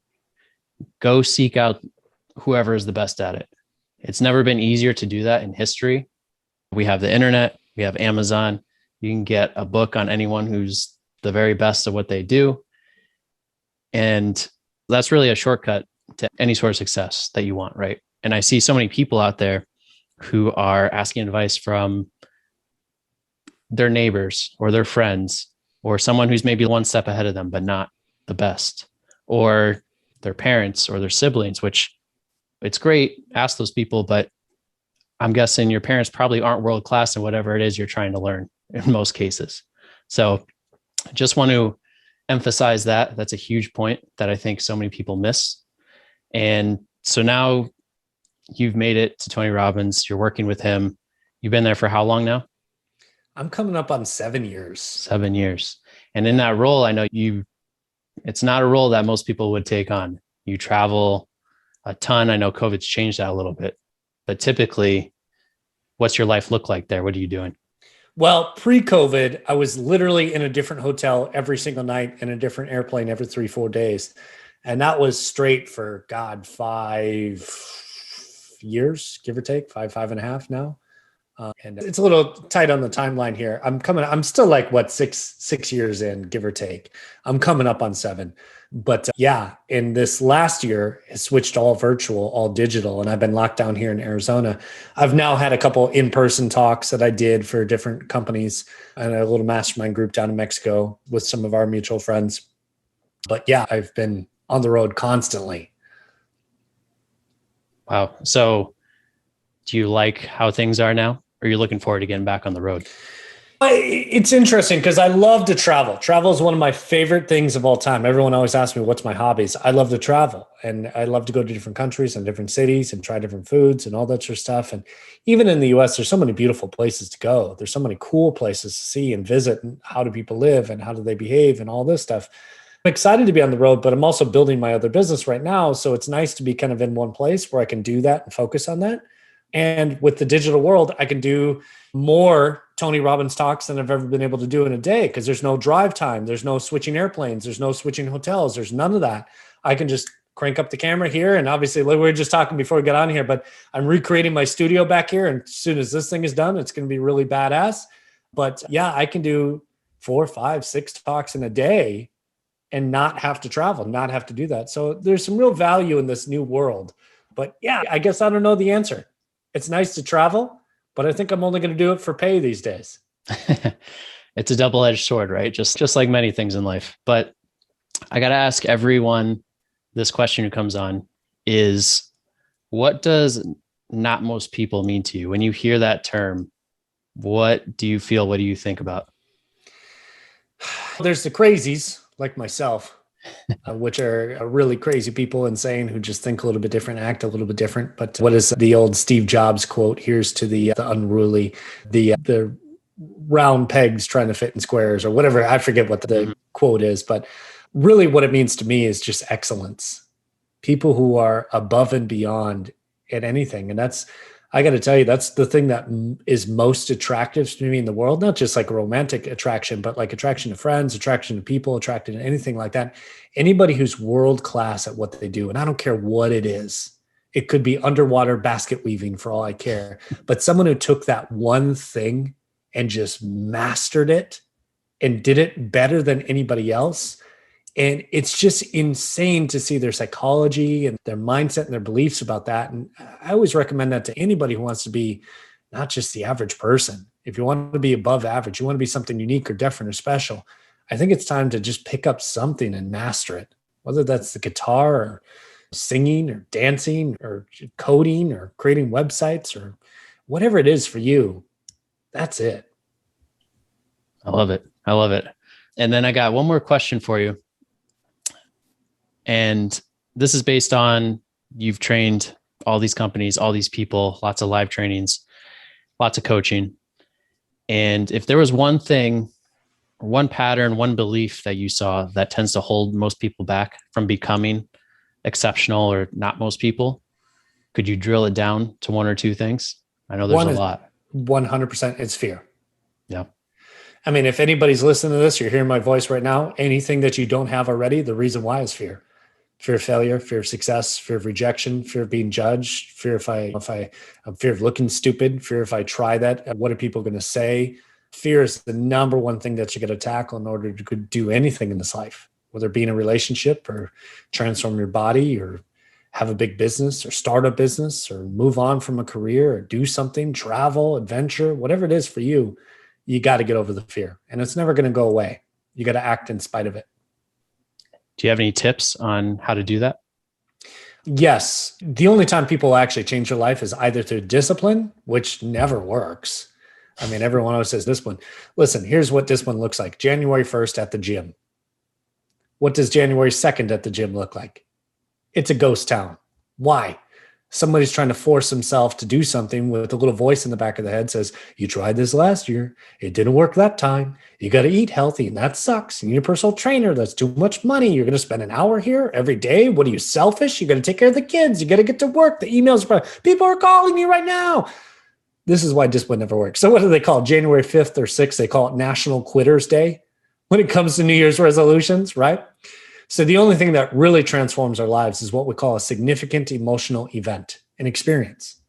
go seek out whoever is the best at it. It's never been easier to do that in history. We have the internet, we have Amazon. You can get a book on anyone who's the very best at what they do. And that's really a shortcut to any sort of success that you want, right? And I see so many people out there who are asking advice from their neighbors or their friends, or someone who's maybe one step ahead of them, but not the best, or their parents or their siblings, which it's great. Ask those people, but I'm guessing your parents probably aren't world-class in whatever it is you're trying to learn in most cases. So I just want to emphasize that. That's a huge point that I think so many people miss. And so now you've made it to Tony Robbins. You're working with him. You've been there for how long now? I'm coming up on 7 years. 7 years. And in that role, I know it's not a role that most people would take on. You travel a ton. I know COVID's changed that a little bit, but typically, what's your life look like there? What are you doing? Well, pre-COVID, I was literally in a different hotel every single night and a different airplane every 3-4 days. And that was straight for 5 years, give or take, 5.5 now. And it's a little tight on the timeline here. I'm still like, what, six years in, give or take. I'm coming up on 7. But yeah, in this last year, it switched all virtual, all digital. And I've been locked down here in Arizona. I've now had a couple in-person talks that I did for different companies and a little mastermind group down in Mexico with some of our mutual friends. But yeah, I've been on the road constantly. Wow. So do you like how things are now? Or are you looking forward to getting back on the road? It's interesting because I love to travel. Travel is one of my favorite things of all time. Everyone always asks me, what's my hobbies? I love to travel, and I love to go to different countries and different cities and try different foods and all that sort of stuff. And even in the US, there's so many beautiful places to go. There's so many cool places to see and visit, and how do people live and how do they behave and all this stuff. I'm excited to be on the road, but I'm also building my other business right now. So it's nice to be kind of in one place where I can do that and focus on that. And with the digital world, I can do more Tony Robbins talks than I've ever been able to do in a day, because there's no drive time. There's no switching airplanes. There's no switching hotels. There's none of that. I can just crank up the camera here. And obviously, we were just talking before we got on here, but I'm recreating my studio back here. And as soon as this thing is done, it's going to be really badass. But yeah, I can do 4, 5, 6 talks in a day and not have to travel, not have to do that. So there's some real value in this new world. But yeah, I guess I don't know the answer. It's nice to travel, but I think I'm only going to do it for pay these days. It's a double-edged sword, right? Just like many things in life. But I got to ask everyone this question who comes on is, what does not most people mean to you? When you hear that term, what do you feel? What do you think about? There's the crazies like myself, which are really crazy people, insane, who just think a little bit different, act a little bit different. But what is the old Steve Jobs quote? Here's to the unruly, the round pegs trying to fit in squares, or whatever. I forget what the quote is, but really what it means to me is just excellence. People who are above and beyond at anything. And I got to tell you, that's the thing that is most attractive to me in the world. Not just like a romantic attraction, but like attraction to friends, attraction to people, attraction to anything like that. Anybody who's world-class at what they do. And I don't care what it is. It could be underwater basket weaving for all I care. But someone who took that one thing and just mastered it and did it better than anybody else. And it's just insane to see their psychology and their mindset and their beliefs about that. And I always recommend that to anybody who wants to be not just the average person. If you want to be above average, you want to be something unique or different or special, I think it's time to just pick up something and master it, whether that's the guitar or singing or dancing or coding or creating websites or whatever it is for you. That's it. I love it. I love it. And then I got one more question for you. And this is based on, you've trained all these companies, all these people, lots of live trainings, lots of coaching. And if there was one thing, one pattern, one belief that you saw that tends to hold most people back from becoming exceptional, or not most people, could you drill it down to 1 or 2 things? I know there's a lot. 100% it's fear. Yeah. I mean, if anybody's listening to this, you're hearing my voice right now, anything that you don't have already, the reason why is fear. Fear of failure, fear of success, fear of rejection, fear of being judged, fear of looking stupid, fear if I try that, what are people going to say? Fear is the number one thing that you got to tackle in order to do anything in this life, whether it be in a relationship or transform your body or have a big business or start a business or move on from a career or do something, travel, adventure, whatever it is for you, you got to get over the fear, and it's never going to go away. You got to act in spite of it. Do you have any tips on how to do that? Yes. The only time people actually change their life is either through discipline, which never works. I mean, everyone always says discipline. Listen, here's what discipline looks like. January 1st at the gym. What does January 2nd at the gym look like? It's a ghost town. Why? Somebody's trying to force himself to do something with a little voice in the back of the head says, you tried this last year. It didn't work that time. You got to eat healthy, and that sucks. You need a personal trainer. That's too much money. You're going to spend an hour here every day. What are you, selfish? You got to take care of the kids. You got to get to work. The emails, people are calling you right now. This is why discipline never works. So what do they call it? January 5th or 6th? They call it National Quitters Day when it comes to New Year's resolutions, right? So the only thing that really transforms our lives is what we call a significant emotional event, an experience.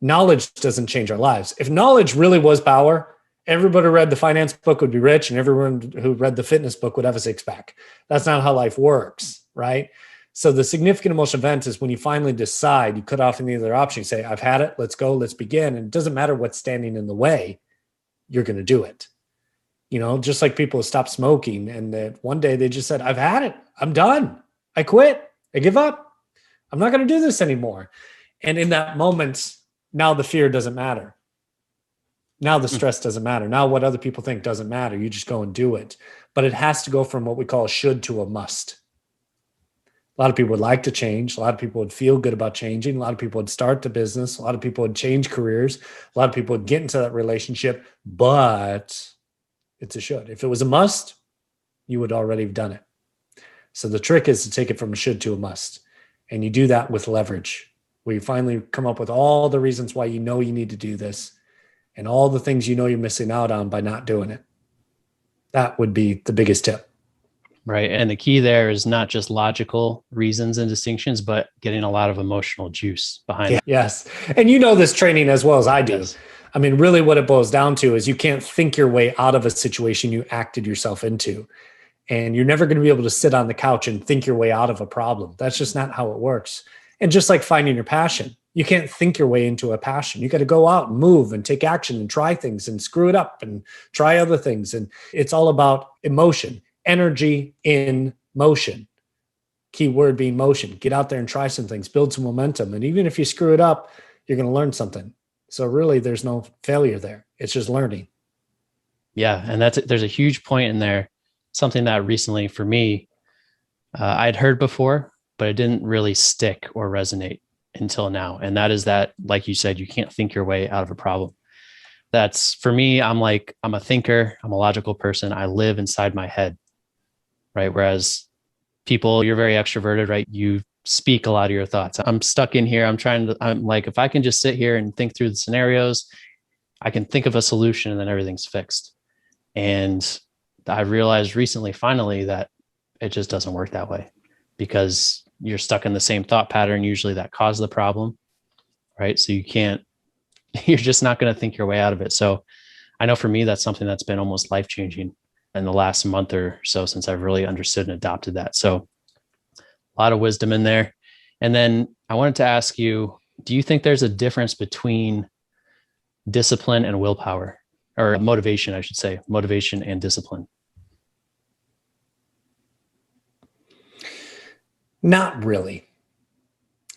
knowledge doesn't change our lives. If knowledge really was power, everybody who read the finance book would be rich, and everyone who read the fitness book would have a six-pack. That's not how life works, right? So the significant emotional event is when you finally decide, you cut off any other option, you say, I've had it, let's go, let's begin. And it doesn't matter what's standing in the way, you're going to do it. You know, just like people who stop smoking and that one day they just said, I've had it, I'm done, I quit, I give up, I'm not going to do this anymore. And in that moment, now the fear doesn't matter. Now the stress doesn't matter. Now what other people think doesn't matter. You just go and do it. But it has to go from what we call a should to a must. A lot of people would like to change. A lot of people would feel good about changing. A lot of people would start the business. A lot of people would change careers. A lot of people would get into that relationship, but it's a should. If it was a must, you would already have done it. So the trick is to take it from a should to a must. And you do that with leverage, where you finally come up with all the reasons why you know you need to do this and all the things you know you're missing out on by not doing it. That would be the biggest tip. Right. And the key there is not just logical reasons and distinctions, but getting a lot of emotional juice behind it. Yes. And you know this training as well as I do. Yes. I mean, really what it boils down to is you can't think your way out of a situation you acted yourself into. And you're never going to be able to sit on the couch and think your way out of a problem. That's just not how it works. And just like finding your passion, you can't think your way into a passion. You got to go out and move and take action and try things and screw it up and try other things. And it's all about emotion. Energy in motion. Key word being motion. Get out there and try some things, build some momentum. And even if you screw it up, you're going to learn something. So really there's no failure there. It's just learning. Yeah. And there's a huge point in there. Something that recently for me, I'd heard before, but it didn't really stick or resonate until now. And that is that, like you said, you can't think your way out of a problem. That's for me, I'm a thinker, I'm a logical person. I live inside my head. Right. Whereas people, you're very extroverted, right? You speak a lot of your thoughts. I'm stuck in here. I'm like, if I can just sit here and think through the scenarios, I can think of a solution and then everything's fixed. And I realized recently, finally, that it just doesn't work that way because you're stuck in the same thought pattern, usually that caused the problem. Right. So you're just not going to think your way out of it. So I know for me, that's something that's been almost life-changing in the last month or so since I've really understood and adopted that. So a lot of wisdom in there. And then I wanted to ask you, do you think there's a difference between discipline and willpower, or motivation, I should say, motivation and discipline? Not really.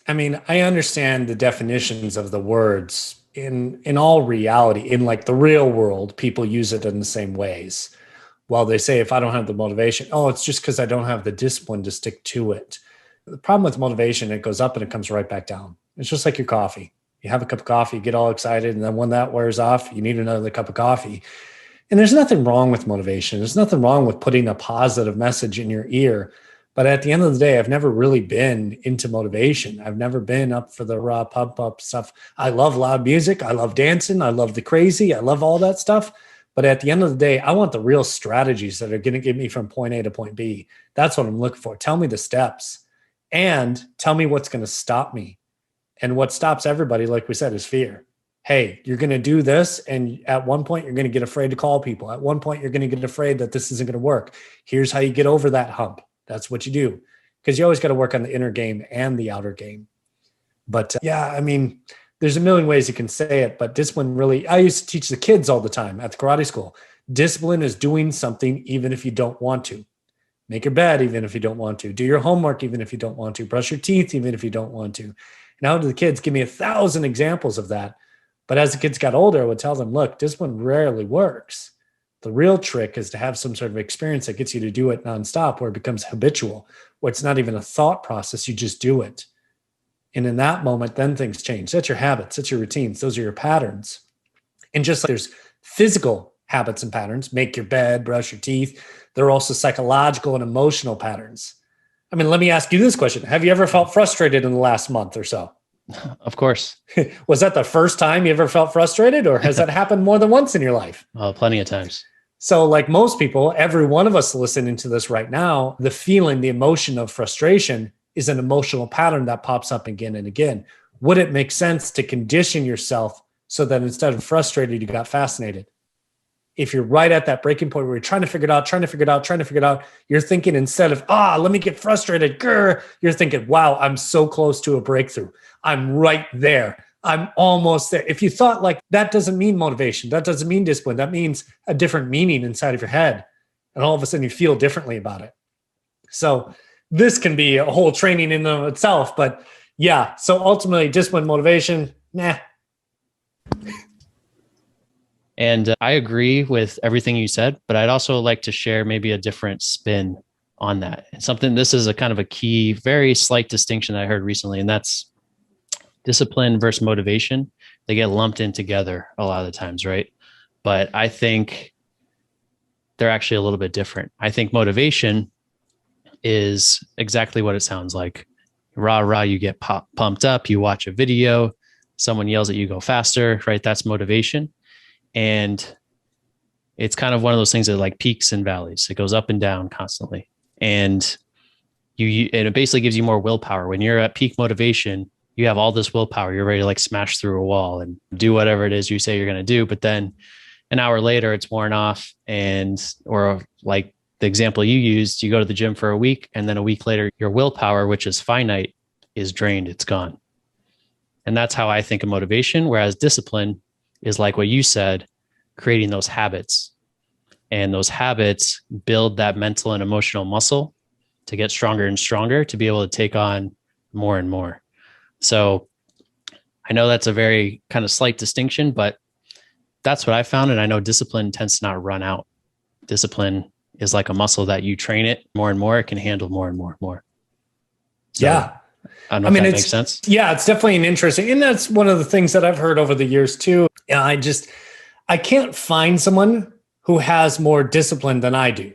I mean, I understand the definitions of the words in all reality. In like the real world, people use it in the same ways. Well, they say, if I don't have the motivation, oh, it's just because I don't have the discipline to stick to it. The problem with motivation, it goes up and it comes right back down. It's just like your coffee. You have a cup of coffee, you get all excited, and then when that wears off, you need another cup of coffee. And there's nothing wrong with motivation. There's nothing wrong with putting a positive message in your ear. But at the end of the day, I've never really been into motivation. I've never been up for the raw pump up stuff. I love loud music. I love dancing. I love the crazy. I love all that stuff. But at the end of the day, I want the real strategies that are going to get me from point A to point B. That's what I'm looking for. Tell me the steps and tell me what's going to stop me. And what stops everybody, like we said, is fear. Hey, you're going to do this. And at one point, you're going to get afraid to call people. At one point, you're going to get afraid that this isn't going to work. Here's how you get over that hump. That's what you do. Because you always got to work on the inner game and the outer game. But yeah, I mean, there's a million ways you can say it, but discipline really, I used to teach the kids all the time at the karate school. Discipline is doing something even if you don't want to. Make your bed even if you don't want to. Do your homework even if you don't want to. Brush your teeth even if you don't want to. Now to the kids, give me 1,000 examples of that. But as the kids got older, I would tell them, look, discipline rarely works. The real trick is to have some sort of experience that gets you to do it nonstop, where it becomes habitual, where it's not even a thought process, you just do it. And in that moment, then things change. That's your habits, that's your routines, those are your patterns. And just like there's physical habits and patterns, make your bed, brush your teeth, there are also psychological and emotional patterns. I mean, let me ask you this question. Have you ever felt frustrated in the last month or so? Of course. Was that the first time you ever felt frustrated, or has that happened more than once in your life? Plenty of times. So like most people, every one of us listening to this right now, the feeling, the emotion of frustration is an emotional pattern that pops up again and again. would it make sense to condition yourself so that instead of frustrated, you got fascinated? If you're right at that breaking point where you're trying to figure it out, you're thinking instead of, let me get frustrated, you're thinking, wow, I'm so close to a breakthrough. I'm right there. I'm almost there. If you thought like that doesn't mean motivation, that doesn't mean discipline, that means a different meaning inside of your head. And all of a sudden you feel differently about it. So this can be a whole training in and of itself, but yeah. So ultimately discipline, motivation, nah. And I agree with everything you said, but I'd also like to share maybe a different spin on that. And this is a kind of a key, very slight distinction I heard recently, and that's discipline versus motivation. They get lumped in together a lot of the times, right? But I think they're actually a little bit different. I think motivation is exactly what it sounds like. Rah, rah, you get pumped up, you watch a video, someone yells at you, go faster, right? That's motivation. And it's kind of one of those things that like peaks and valleys. It goes up and down constantly. And it basically gives you more willpower. When you're at peak motivation, you have all this willpower. You're ready to like smash through a wall and do whatever it is you say you're going to do. But then an hour later, it's worn off. Or like the example you used, you go to the gym for a week, and then a week later, your willpower, which is finite, is drained. It's gone. And that's how I think of motivation. Whereas discipline is like what you said, creating those habits. And those habits build that mental and emotional muscle to get stronger and stronger, to be able to take on more and more. So I know that's a very kind of slight distinction, but that's what I found. And I know discipline tends to not run out. Discipline is like a muscle that you train it more and more, it can handle more and more and more. So, yeah. I don't know if that makes sense. Yeah, it's definitely an interesting, and that's one of the things that I've heard over the years too. I can't find someone who has more discipline than I do.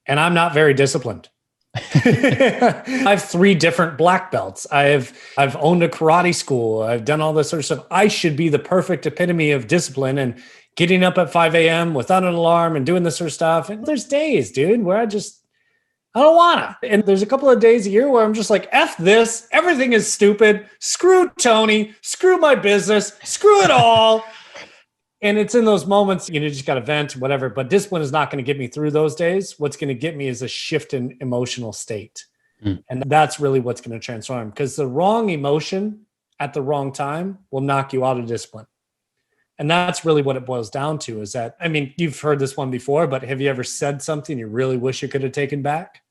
And I'm not very disciplined. I have 3 different black belts. I've owned a karate school. I've done all this sort of stuff. I should be the perfect epitome of discipline and getting up at 5 a.m. without an alarm and doing this sort of stuff. And there's days, dude, where I don't want to. And there's a couple of days a year where I'm just like, F this. Everything is stupid. Screw Tony. Screw my business. Screw it all. And it's in those moments, you just got to vent, whatever. But discipline is not going to get me through those days. What's going to get me is a shift in emotional state. And that's really what's going to transform. Because the wrong emotion at the wrong time will knock you out of discipline. And that's really what it boils down to, is that, I mean, you've heard this one before, but have you ever said something you really wish you could have taken back?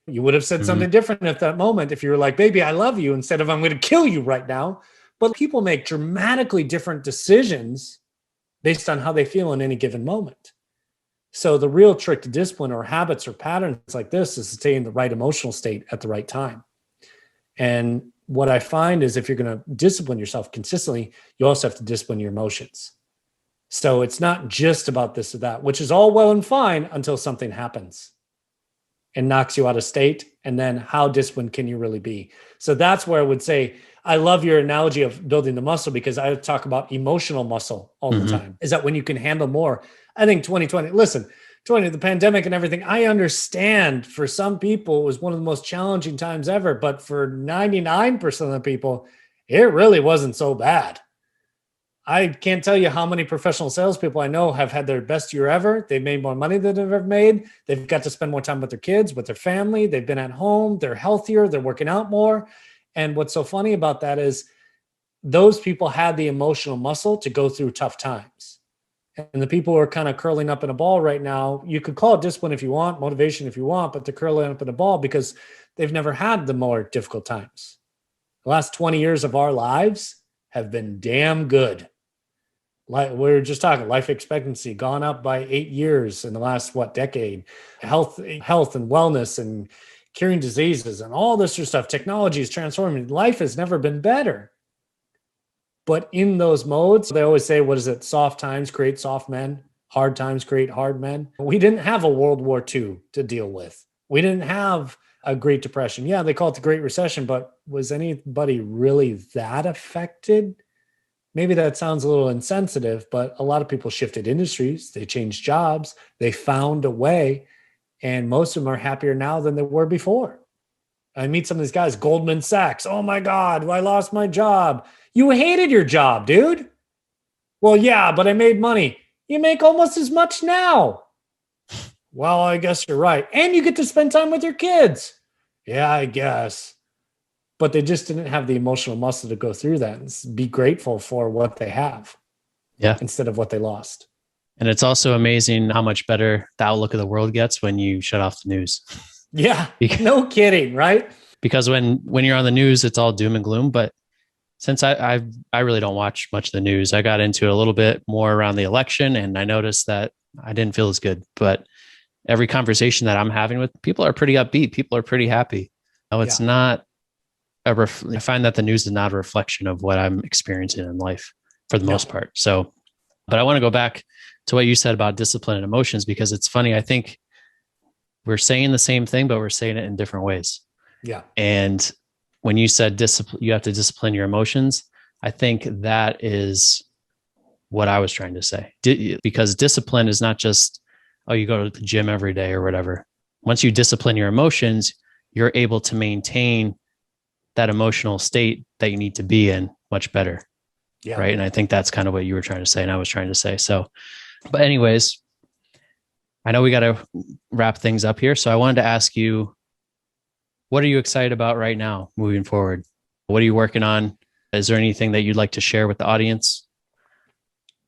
You would have said something different at that moment if you were like, baby, I love you, instead of I'm going to kill you right now. But people make dramatically different decisions based on how they feel in any given moment. So the real trick to discipline or habits or patterns like this is to stay in the right emotional state at the right time. And what I find is if you're going to discipline yourself consistently, you also have to discipline your emotions. So it's not just about this or that, which is all well and fine until something happens and knocks you out of state. And then how disciplined can you really be? So that's where I would say, I love your analogy of building the muscle, because I talk about emotional muscle all the time, is that when you can handle more. I think 2020, the pandemic and everything, I understand for some people it was one of the most challenging times ever, but for 99% of the people, it really wasn't so bad. I can't tell you how many professional salespeople I know have had their best year ever. They've made more money than they've ever made. They've got to spend more time with their kids, with their family. They've been at home. They're healthier. They're working out more. And what's so funny about that is those people had the emotional muscle to go through tough times. And the people who are kind of curling up in a ball right now, you could call it discipline if you want, motivation if you want, but they're curling up in a ball because they've never had the more difficult times. The last 20 years of our lives have been damn good. Like we were just talking, life expectancy gone up by 8 years in the last, decade. Health and wellness and curing diseases and all this sort of stuff. Technology is transforming. Life has never been better. But in those modes, they always say, what is it? Soft times create soft men. Hard times create hard men. We didn't have a World War II to deal with. We didn't have a Great Depression. Yeah, they call it the Great Recession, but was anybody really that affected? Maybe that sounds a little insensitive, but a lot of people shifted industries. They changed jobs. They found a way. And most of them are happier now than they were before. I meet some of these guys, Goldman Sachs. Oh my God, I lost my job. You hated your job, dude. Well, yeah, but I made money. You make almost as much now. Well, I guess you're right. And you get to spend time with your kids. Yeah, I guess. But they just didn't have the emotional muscle to go through that and be grateful for what they have. Yeah. Instead of what they lost. And it's also amazing how much better the outlook of the world gets when you shut off the news. Yeah. No kidding, right? Because when you're on the news, it's all doom and gloom. But since I really don't watch much of the news, I got into it a little bit more around the election, and I noticed that I didn't feel as good. But every conversation that I'm having with people are pretty upbeat. People are pretty happy. No, it's not I find that the news is not a reflection of what I'm experiencing in life for the most part. So, but I want to go back to what you said about discipline and emotions, because it's funny. I think we're saying the same thing, but we're saying it in different ways. Yeah. And when you said discipline, you have to discipline your emotions. I think that is what I was trying to say, because discipline is not just, oh, you go to the gym every day or whatever. Once you discipline your emotions, you're able to maintain that emotional state that you need to be in much better. Yeah. Right. And I think that's kind of what you were trying to say and I was trying to say. So, but anyways, I know we got to wrap things up here. So I wanted to ask you, what are you excited about right now moving forward? What are you working on? Is there anything that you'd like to share with the audience?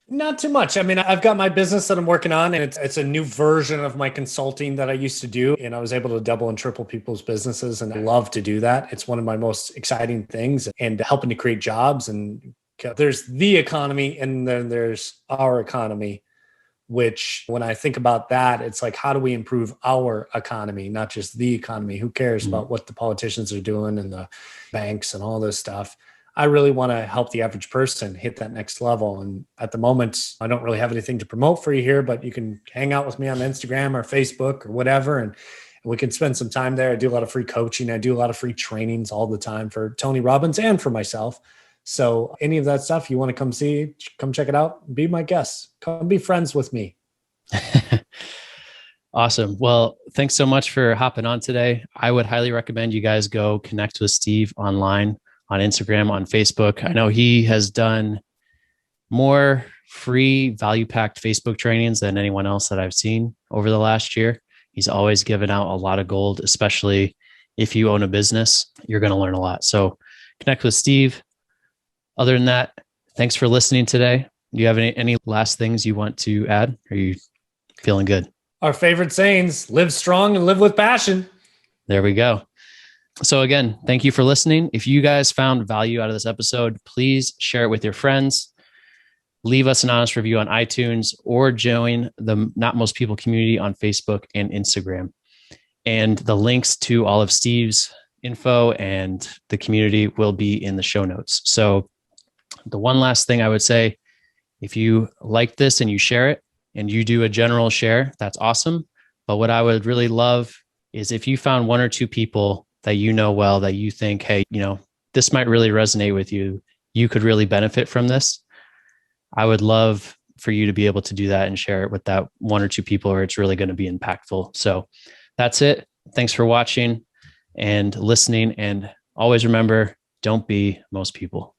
Not too much. I mean, I've got my business that I'm working on, and it's a new version of my consulting that I used to do. And I was able to double and triple people's businesses, and I love to do that. It's one of my most exciting things, and helping to create jobs. And there's the economy, and then there's our economy, which when I think about that, it's like, how do we improve our economy, not just the economy? Who cares about what the politicians are doing and the banks and all this stuff? I really want to help the average person hit that next level. And at the moment, I don't really have anything to promote for you here, but you can hang out with me on Instagram or Facebook or whatever. And we can spend some time there. I do a lot of free coaching. I do a lot of free trainings all the time for Tony Robbins and for myself. So any of that stuff you want to come see, come check it out, be my guest, come be friends with me. Awesome. Well, thanks so much for hopping on today. I would highly recommend you guys go connect with Steve online, on Instagram, on Facebook. I know he has done more free value-packed Facebook trainings than anyone else that I've seen over the last year. He's always given out a lot of gold, especially if you own a business, you're going to learn a lot. So connect with Steve. Other than that, thanks for listening today. Do you have any last things you want to add? Are you feeling good? Our favorite sayings: live strong and live with passion. There we go. So again, thank you for listening. If you guys found value out of this episode, please share it with your friends. Leave us an honest review on iTunes or join the Not Most People community on Facebook and Instagram. And the links to all of Steve's info and the community will be in the show notes. So the one last thing I would say, if you like this and you share it and you do a general share, that's awesome. But what I would really love is if you found one or two people that you know well, that you think, hey, this might really resonate with you. You could really benefit from this. I would love for you to be able to do that and share it with that one or two people where it's really going to be impactful. So that's it. Thanks for watching and listening. And always remember, don't be most people.